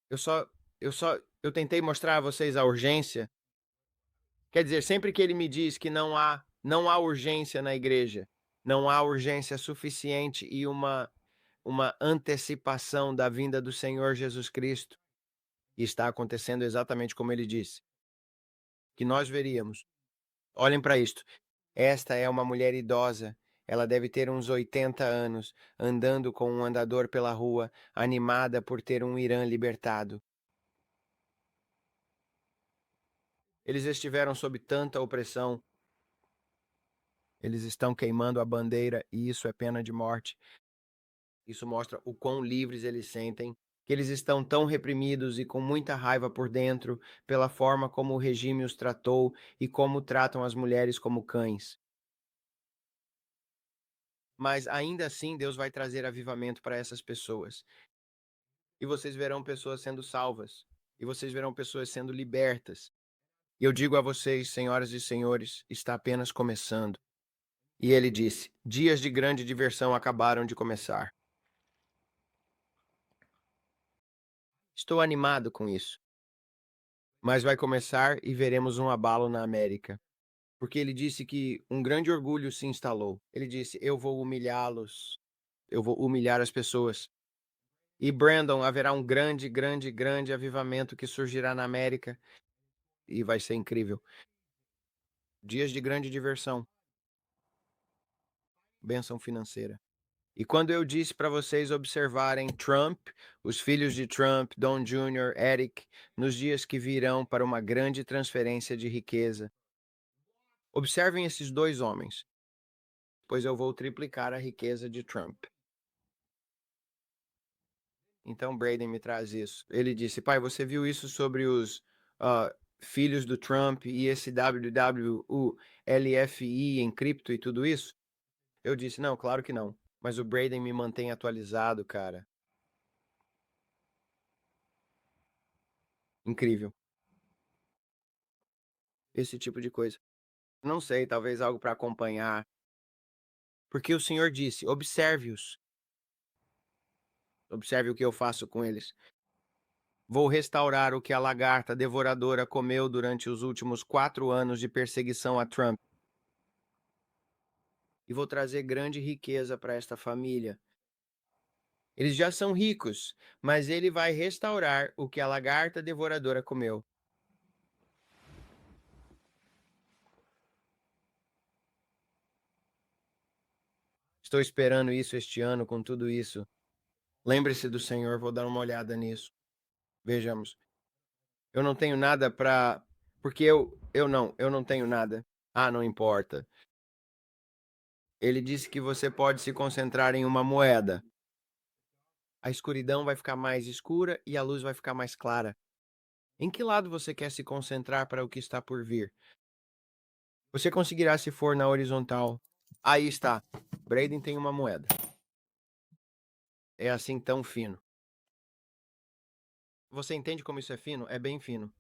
Eu só eu tentei mostrar a vocês a urgência. Quer dizer, sempre que ele me diz que não há urgência na igreja, não há urgência suficiente e uma antecipação da vinda do Senhor Jesus Cristo, e está acontecendo exatamente como ele disse, que nós veríamos. Olhem para isto. Esta é uma mulher idosa Ela deve ter uns 80 anos, andando com um andador pela rua, animada por ter um Irã libertado. Eles estiveram sob tanta opressão, eles estão queimando a bandeira e isso é pena de morte. Isso mostra o quão livres eles sentem, que eles estão tão reprimidos e com muita raiva por dentro pela forma como o regime os tratou e como tratam as mulheres como cães. Mas ainda assim, Deus vai trazer avivamento para essas pessoas. E vocês verão pessoas sendo salvas. E vocês verão pessoas sendo libertas. E eu digo a vocês, senhoras e senhores, está apenas começando. E ele disse: dias de grande diversão acabaram de começar. Estou animado com isso. Mas vai começar e veremos um abalo na América. Porque ele disse que um grande orgulho se instalou. Ele disse: eu vou humilhá-los. Eu vou humilhar as pessoas. E Brandon, haverá um grande, grande, grande avivamento que surgirá na América e vai ser incrível. Dias de grande diversão, bênção financeira. E quando eu disse para vocês observarem Trump, os filhos de Trump, Don Jr., Eric, nos dias que virão para uma grande transferência de riqueza, observem esses dois homens, pois eu vou triplicar a riqueza de Trump. Então Braden me traz isso. Ele disse: pai, você viu isso sobre os filhos do Trump e esse WWULFI em cripto e tudo isso? Eu disse: não, claro que não. Mas o Braden me mantém atualizado, cara. Incrível. Esse tipo de coisa. Não sei, talvez algo para acompanhar. Porque o Senhor disse: observe-os. Observe o que eu faço com eles. Vou restaurar o que a lagarta devoradora comeu durante os últimos 4 anos de perseguição a Trump. E vou trazer grande riqueza para esta família. Eles já são ricos, mas ele vai restaurar o que a lagarta devoradora comeu. Estou esperando isso este ano com tudo isso. Lembre-se do Senhor, vou dar uma olhada nisso. Vejamos. Eu não tenho nada para. Porque eu não tenho nada. Ah, não importa. Ele disse que você pode se concentrar em uma moeda. A escuridão vai ficar mais escura e a luz vai ficar mais clara. Em que lado você quer se concentrar para o que está por vir? Você conseguirá se for na horizontal. Aí está. Braden tem uma moeda. É assim tão fino. Você entende como isso é fino? É bem fino.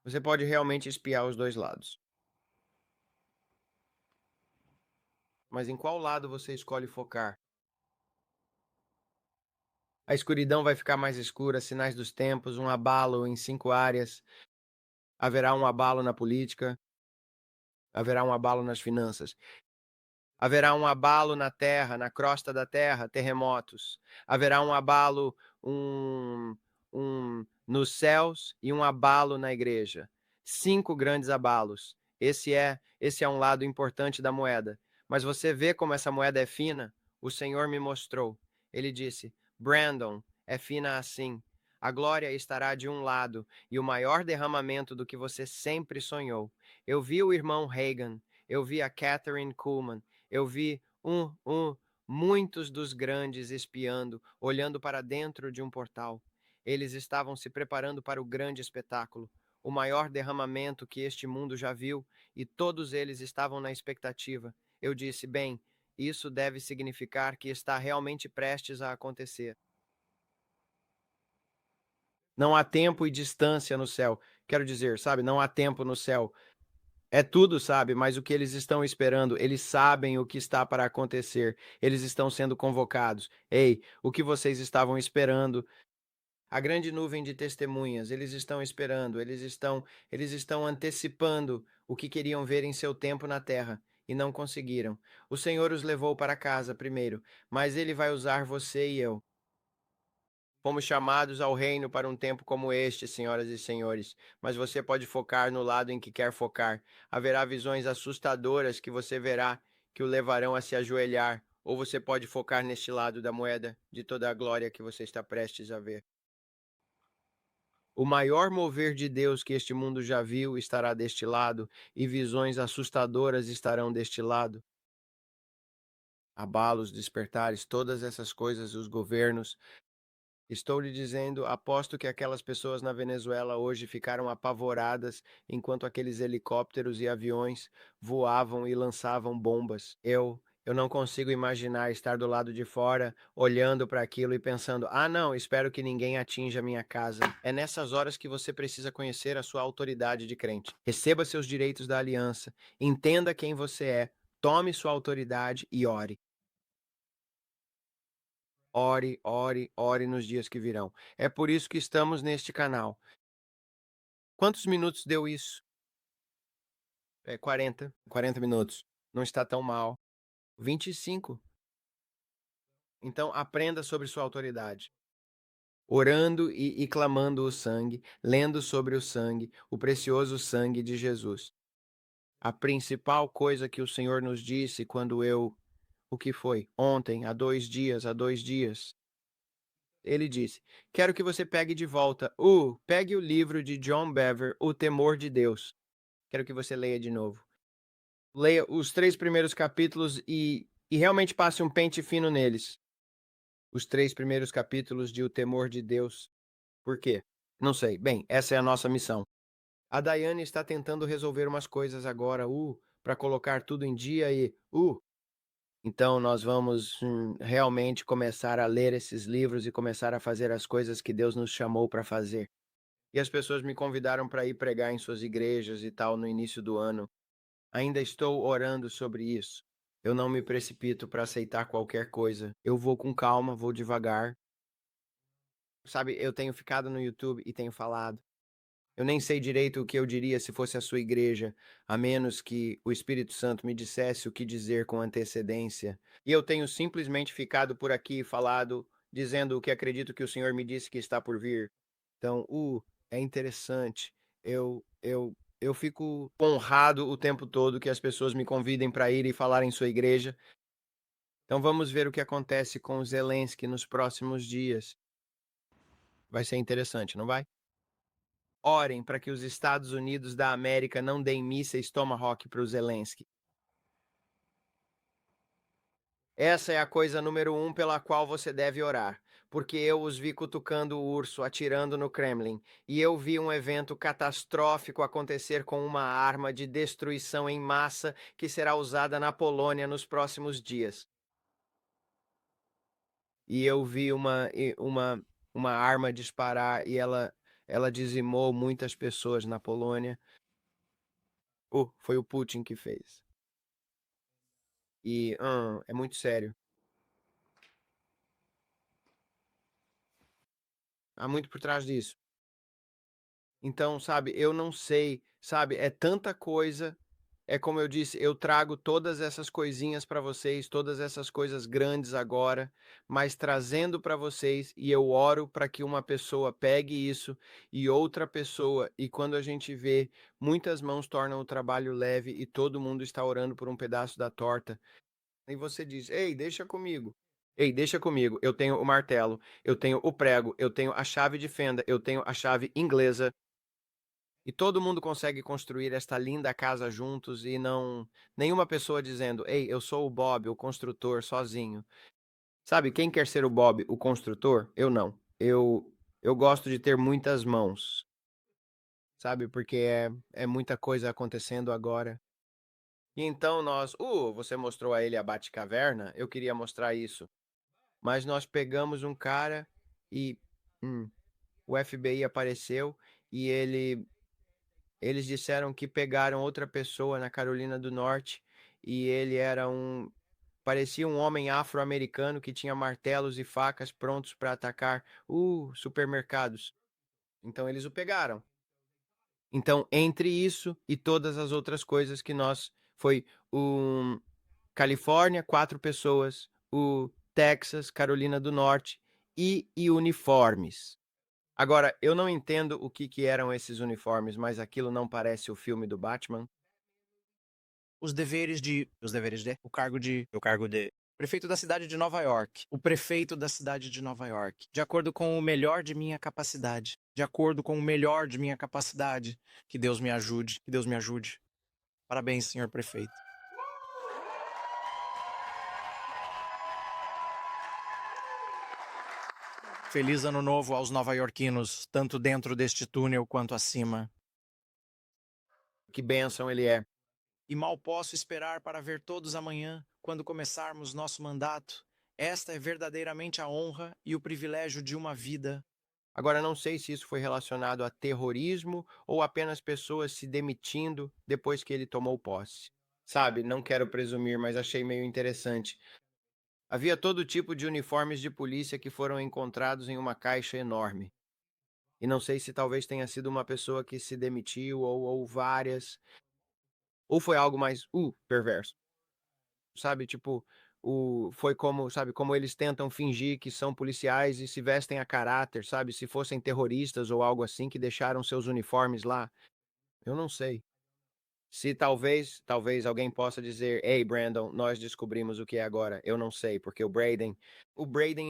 Você pode realmente espiar os dois lados. Mas em qual lado você escolhe focar? A escuridão vai ficar mais escura, sinais dos tempos, um abalo em 5 áreas. Haverá um abalo na política, haverá um abalo nas finanças. Haverá um abalo na terra, na crosta da terra, terremotos. Haverá um abalo um, nos céus e um abalo na igreja. 5 grandes abalos. Esse é um lado importante da moeda. Mas você vê como essa moeda é fina? O Senhor me mostrou. Ele disse: Brandon, é fina assim. A glória estará de um lado e o maior derramamento do que você sempre sonhou. Eu vi o irmão Reagan, eu vi a Catherine Kuhlman, eu vi muitos dos grandes espiando, olhando para dentro de um portal. Eles estavam se preparando para o grande espetáculo, o maior derramamento que este mundo já viu, e todos eles estavam na expectativa. Eu disse: bem, isso deve significar que está realmente prestes a acontecer. Não há tempo e distância no céu. Quero dizer, sabe, não há tempo no céu. É tudo, sabe? Mas o que eles estão esperando, eles sabem o que está para acontecer. Eles estão sendo convocados. Ei, o que vocês estavam esperando? A grande nuvem de testemunhas, eles estão esperando, eles estão antecipando o que queriam ver em seu tempo na terra e não conseguiram. O Senhor os levou para casa primeiro, mas ele vai usar você e eu. Fomos chamados ao reino para um tempo como este, senhoras e senhores, mas você pode focar no lado em que quer focar. Haverá visões assustadoras que você verá que o levarão a se ajoelhar, ou você pode focar neste lado da moeda de toda a glória que você está prestes a ver. O maior mover de Deus que este mundo já viu estará deste lado, e visões assustadoras estarão deste lado. Abalos, despertares, todas essas coisas, os governos. Estou lhe dizendo, aposto que aquelas pessoas na Venezuela hoje ficaram apavoradas enquanto aqueles helicópteros e aviões voavam e lançavam bombas. Eu não consigo imaginar estar do lado de fora, olhando para aquilo e pensando: ah, não, espero que ninguém atinja minha casa. É nessas horas que você precisa conhecer a sua autoridade de crente. Receba seus direitos da aliança, entenda quem você é, tome sua autoridade e ore. Ore, ore, ore nos dias que virão. É por isso que estamos neste canal. Quantos minutos deu isso? 40 minutos. Não está tão mal. 25. Então aprenda sobre sua autoridade. Orando e clamando o sangue, lendo sobre o sangue, o precioso sangue de Jesus. A principal coisa que o Senhor nos disse quando o que foi? Ontem, há 2 dias. Ele disse: quero que você pegue de volta. Pegue o livro de John Bever, O Temor de Deus. Quero que você leia de novo. Leia os 3 primeiros capítulos e realmente passe um pente fino neles. Os 3 primeiros capítulos de O Temor de Deus. Por quê? Não sei. Bem, essa é a nossa missão. A Daiane está tentando resolver umas coisas agora, para colocar tudo em dia então nós vamos realmente começar a ler esses livros e começar a fazer as coisas que Deus nos chamou para fazer. E as pessoas me convidaram para ir pregar em suas igrejas e tal no início do ano. Ainda estou orando sobre isso. Eu não me precipito para aceitar qualquer coisa. Eu vou com calma, vou devagar. Sabe, eu tenho ficado no YouTube e tenho falado. Eu nem sei direito o que eu diria se fosse a sua igreja, a menos que o Espírito Santo me dissesse o que dizer com antecedência. E eu tenho simplesmente ficado por aqui e falado, dizendo o que acredito que o Senhor me disse que está por vir. Então, é interessante. Eu fico honrado o tempo todo que as pessoas me convidem para ir e falar em sua igreja. Então, vamos ver o que acontece com o Zelensky nos próximos dias. Vai ser interessante, não vai? Orem para que os Estados Unidos da América não deem mísseis Tomahawk para o Zelensky. Essa é a coisa número 1 pela qual você deve orar, porque eu os vi cutucando o urso, atirando no Kremlin, e eu vi um evento catastrófico acontecer com uma arma de destruição em massa que será usada na Polônia nos próximos dias. E eu vi uma arma disparar e ela dizimou muitas pessoas na Polônia. Foi o Putin que fez. E é muito sério. Há muito por trás disso. Então, sabe, eu não sei, sabe, é tanta coisa. É como eu disse, eu trago todas essas coisinhas para vocês, todas essas coisas grandes agora, mas trazendo para vocês e eu oro para que uma pessoa pegue isso e outra pessoa, e quando a gente vê, muitas mãos tornam o trabalho leve e todo mundo está orando por um pedaço da torta. E você diz: "Ei, deixa comigo. Ei, deixa comigo. Eu tenho o martelo, eu tenho o prego, eu tenho a chave de fenda, eu tenho a chave inglesa." E todo mundo consegue construir esta linda casa juntos e não nenhuma pessoa dizendo: "Ei, eu sou o Bob, o construtor, sozinho." Sabe, quem quer ser o Bob, o construtor? Eu não. Eu gosto de ter muitas mãos, sabe, porque é muita coisa acontecendo agora. E então você mostrou a ele a Batcaverna? Eu queria mostrar isso. Mas nós pegamos um cara e, hum, o FBI apareceu e eles disseram que pegaram outra pessoa na Carolina do Norte e ele era parecia um homem afro-americano que tinha martelos e facas prontos para atacar, supermercados. Então eles o pegaram. Então, entre isso e todas as outras coisas que foi o Califórnia, 4 pessoas, o Texas, Carolina do Norte e uniformes. Agora, eu não entendo o que eram esses uniformes, mas aquilo não parece o filme do Batman? o cargo de prefeito da cidade de Nova York, o prefeito da cidade de Nova York, de acordo com o melhor de minha capacidade, de acordo com o melhor de minha capacidade. Que Deus me ajude, que Deus me ajude. Parabéns, senhor prefeito. Feliz ano novo aos nova-iorquinos, tanto dentro deste túnel quanto acima. Que bênção ele é. E mal posso esperar para ver todos amanhã, quando começarmos nosso mandato. Esta é verdadeiramente a honra e o privilégio de uma vida. Agora, não sei se isso foi relacionado a terrorismo ou apenas pessoas se demitindo depois que ele tomou posse. Sabe, não quero presumir, mas achei meio interessante. Havia todo tipo de uniformes de polícia que foram encontrados em uma caixa enorme. E não sei se talvez tenha sido uma pessoa que se demitiu ou várias, ou foi algo mais, perverso. Sabe, tipo, foi como, sabe, como eles tentam fingir que são policiais e se vestem a caráter, sabe? Se fossem terroristas ou algo assim que deixaram seus uniformes lá. Eu não sei. Se talvez alguém possa dizer: "Ei, Brandon, nós descobrimos o que é agora". Eu não sei, porque o Braden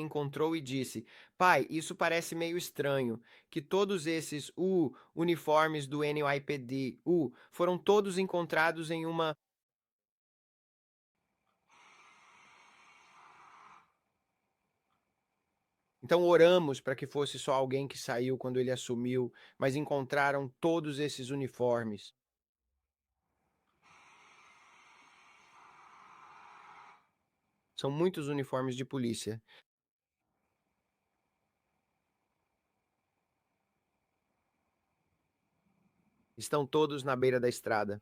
encontrou e disse: "Pai, isso parece meio estranho, que todos esses, uniformes do NYPD, foram todos encontrados em uma". Então oramos para que fosse só alguém que saiu quando ele assumiu, mas encontraram todos esses uniformes. São muitos uniformes de polícia. Estão todos na beira da estrada.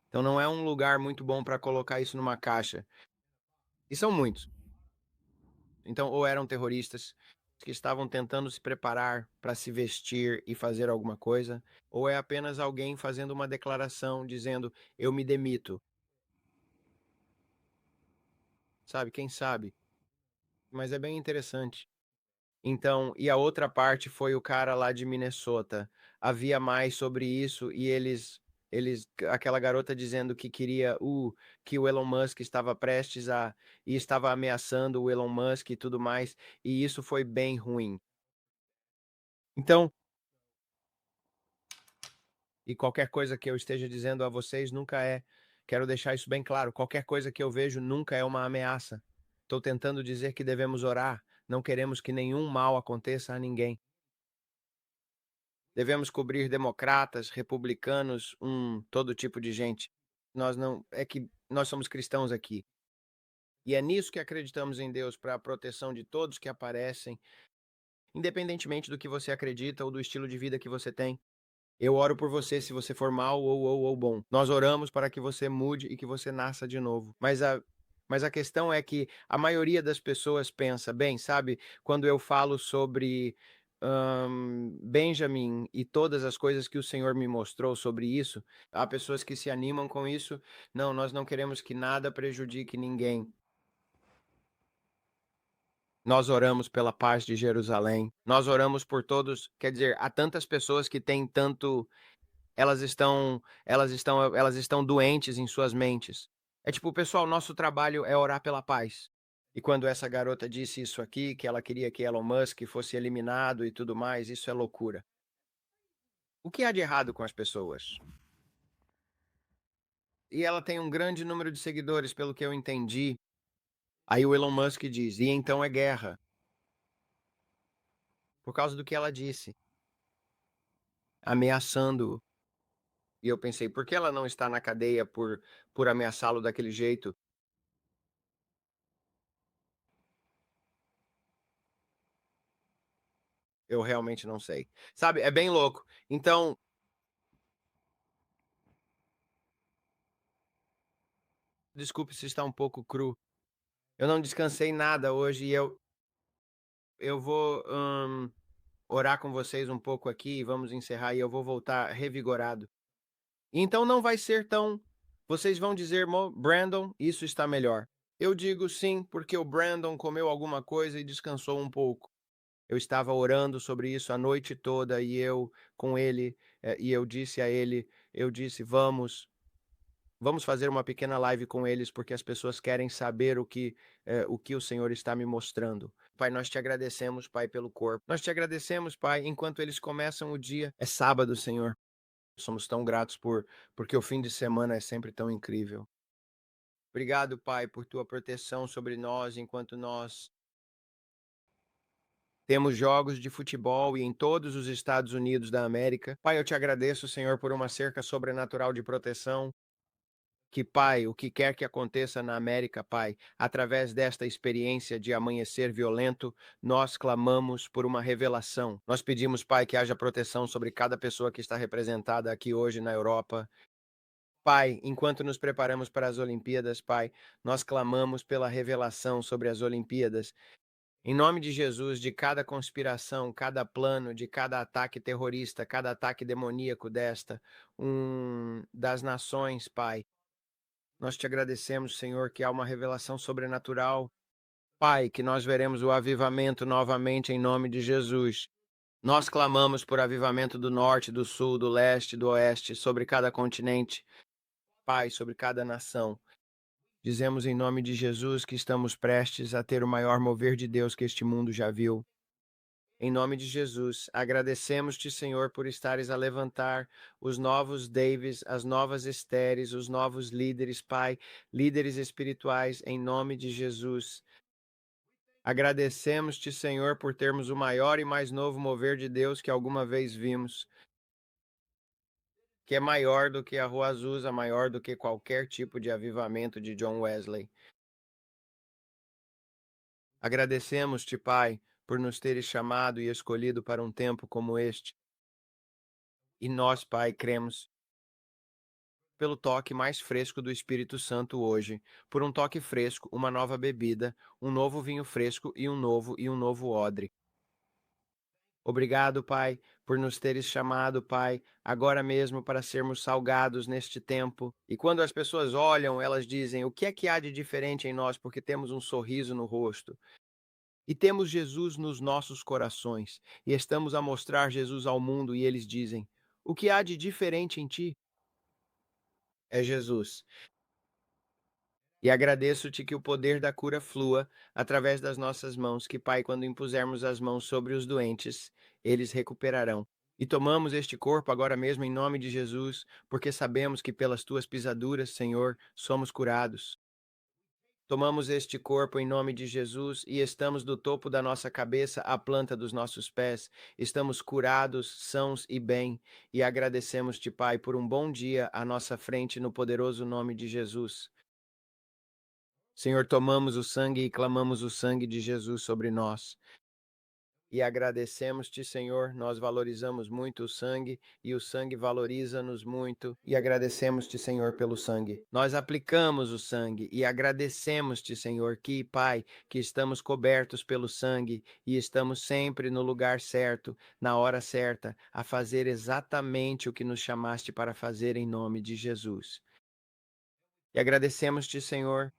Então não é um lugar muito bom para colocar isso numa caixa. E são muitos. Então, ou eram terroristas que estavam tentando se preparar para se vestir e fazer alguma coisa, ou é apenas alguém fazendo uma declaração dizendo: "Eu me demito". Sabe, quem sabe? Mas é bem interessante. Então, e a outra parte foi o cara lá de Minnesota. Havia mais sobre isso e aquela garota dizendo que queria que o Elon Musk estava prestes a e estava ameaçando o Elon Musk e tudo mais, e isso foi bem ruim. Então, e qualquer coisa que eu esteja dizendo a vocês nunca é, quero deixar isso bem claro, qualquer coisa que eu vejo nunca é uma ameaça. Estou tentando dizer que devemos orar, não queremos que nenhum mal aconteça a ninguém. Devemos cobrir democratas, republicanos, todo tipo de gente. Nós não é que nós somos cristãos aqui. E é nisso que acreditamos em Deus para a proteção de todos que aparecem, independentemente do que você acredita ou do estilo de vida que você tem. Eu oro por você se você for mal ou bom. Nós oramos para que você mude e que você nasça de novo. Mas a questão é que a maioria das pessoas pensa, bem, sabe, quando eu falo sobre Benjamin e todas as coisas que o Senhor me mostrou sobre isso, há pessoas que se animam com isso. Não, nós não queremos que nada prejudique ninguém. Nós oramos pela paz de Jerusalém. Nós oramos por todos, quer dizer, há tantas pessoas que têm tanto. Elas estão doentes em suas mentes. É tipo: "Pessoal, nosso trabalho é orar pela paz". E quando essa garota disse isso aqui, que ela queria que Elon Musk fosse eliminado e tudo mais, isso é loucura. O que há de errado com as pessoas? E ela tem um grande número de seguidores, pelo que eu entendi. Aí o Elon Musk diz: "E então é guerra", por causa do que ela disse, ameaçando-o. E eu pensei: "Por que ela não está na cadeia por ameaçá-lo daquele jeito?" Eu realmente não sei. Sabe, é bem louco. Então, desculpe se está um pouco cru. Eu não descansei nada hoje e eu vou, orar com vocês um pouco aqui e vamos encerrar e eu vou voltar revigorado. Então não vai ser tão vocês vão dizer: Brandon, isso está melhor". Eu digo: "Sim, porque o Brandon comeu alguma coisa e descansou um pouco". Eu estava orando sobre isso a noite toda e eu com ele, e eu disse a ele, eu disse: "Vamos fazer uma pequena live com eles, porque as pessoas querem saber o que o Senhor está me mostrando". Pai, nós te agradecemos, Pai, pelo corpo. Nós te agradecemos, Pai, enquanto eles começam o dia. É sábado, Senhor. Somos tão gratos porque o fim de semana é sempre tão incrível. Obrigado, Pai, por tua proteção sobre nós enquanto nós temos jogos de futebol e em todos os Estados Unidos da América. Pai, eu te agradeço, Senhor, por uma cerca sobrenatural de proteção. Que, Pai, o que quer que aconteça na América, Pai, através desta experiência de amanhecer violento, nós clamamos por uma revelação. Nós pedimos, Pai, que haja proteção sobre cada pessoa que está representada aqui hoje na Europa. Pai, enquanto nos preparamos para as Olimpíadas, Pai, nós clamamos pela revelação sobre as Olimpíadas. Em nome de Jesus, de cada conspiração, cada plano, de cada ataque terrorista, cada ataque demoníaco das nações, Pai. Nós te agradecemos, Senhor, que há uma revelação sobrenatural. Pai, que nós veremos o avivamento novamente em nome de Jesus. Nós clamamos por avivamento do norte, do sul, do leste, do oeste, sobre cada continente, Pai, sobre cada nação. Dizemos em nome de Jesus que estamos prestes a ter o maior mover de Deus que este mundo já viu. Em nome de Jesus, agradecemos-te, Senhor, por estares a levantar os novos Davis, as novas Estéres, os novos líderes, Pai, líderes espirituais, em nome de Jesus. Agradecemos-te, Senhor, por termos o maior e mais novo mover de Deus que alguma vez vimos, que é maior do que a Rua Azusa, maior do que qualquer tipo de avivamento de John Wesley. Agradecemos-te, Pai, por nos teres chamado e escolhido para um tempo como este. E nós, Pai, cremos pelo toque mais fresco do Espírito Santo hoje, por um toque fresco, uma nova bebida, um novo vinho fresco e um novo odre. Obrigado, Pai, por nos teres chamado, Pai, agora mesmo para sermos salgados neste tempo. E quando as pessoas olham, elas dizem: "O que é que há de diferente em nós porque temos um sorriso no rosto?" E temos Jesus nos nossos corações, e estamos a mostrar Jesus ao mundo, e eles dizem: "O que há de diferente em ti?" É Jesus. E agradeço-te que o poder da cura flua através das nossas mãos, que, Pai, quando impusermos as mãos sobre os doentes, eles recuperarão. E tomamos este corpo agora mesmo em nome de Jesus, porque sabemos que pelas tuas pisaduras, Senhor, somos curados. Tomamos este corpo em nome de Jesus e estamos do topo da nossa cabeça à planta dos nossos pés. Estamos curados, sãos e bem. E agradecemos-te, Pai, por um bom dia à nossa frente no poderoso nome de Jesus. Senhor, tomamos o sangue e clamamos o sangue de Jesus sobre nós. E agradecemos-te, Senhor, nós valorizamos muito o sangue e o sangue valoriza-nos muito. E agradecemos-te, Senhor, pelo sangue. Nós aplicamos o sangue e agradecemos-te, Senhor, que, Pai, que estamos cobertos pelo sangue e estamos sempre no lugar certo, na hora certa, a fazer exatamente o que nos chamaste para fazer em nome de Jesus. E agradecemos-te, Senhor,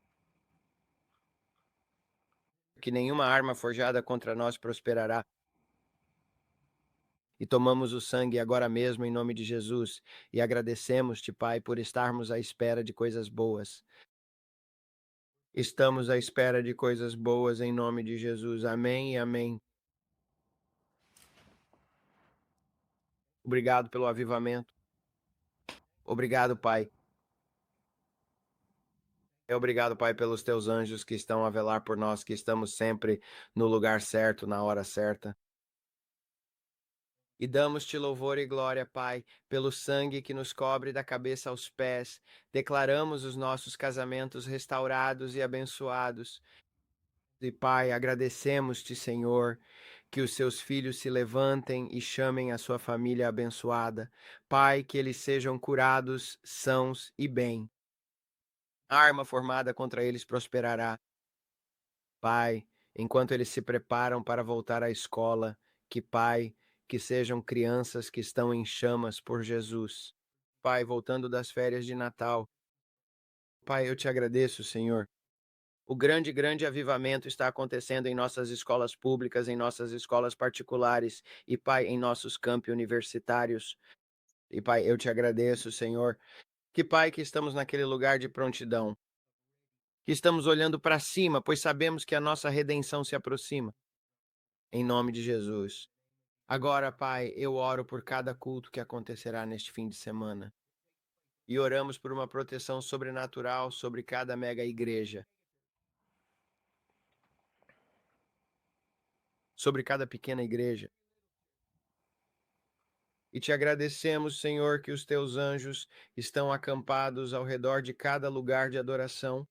que nenhuma arma forjada contra nós prosperará. E tomamos o sangue agora mesmo em nome de Jesus e agradecemos-te, Pai, por estarmos à espera de coisas boas. Estamos à espera de coisas boas em nome de Jesus. Amém e amém. Obrigado pelo avivamento. Obrigado, Pai. Obrigado, Pai, pelos teus anjos que estão a velar por nós, que estamos sempre no lugar certo, na hora certa. E damos-te louvor e glória, Pai, pelo sangue que nos cobre da cabeça aos pés. Declaramos os nossos casamentos restaurados e abençoados. E, Pai, agradecemos-te, Senhor, que os seus filhos se levantem e chamem a sua família abençoada. Pai, que eles sejam curados, sãos e bem. A arma formada contra eles prosperará. Pai, enquanto eles se preparam para voltar à escola, Pai, que sejam crianças que estão em chamas por Jesus. Pai, voltando das férias de Natal. Pai, eu te agradeço, Senhor, O grande avivamento está acontecendo em nossas escolas públicas, em nossas escolas particulares e, Pai, em nossos campi universitários. E, Pai, eu te agradeço, Senhor, que, Pai, que estamos naquele lugar de prontidão, que estamos olhando para cima, pois sabemos que a nossa redenção se aproxima. Em nome de Jesus. Agora, Pai, eu oro por cada culto que acontecerá neste fim de semana. E oramos por uma proteção sobrenatural sobre cada mega igreja, sobre cada pequena igreja. E te agradecemos, Senhor, que os teus anjos estão acampados ao redor de cada lugar de adoração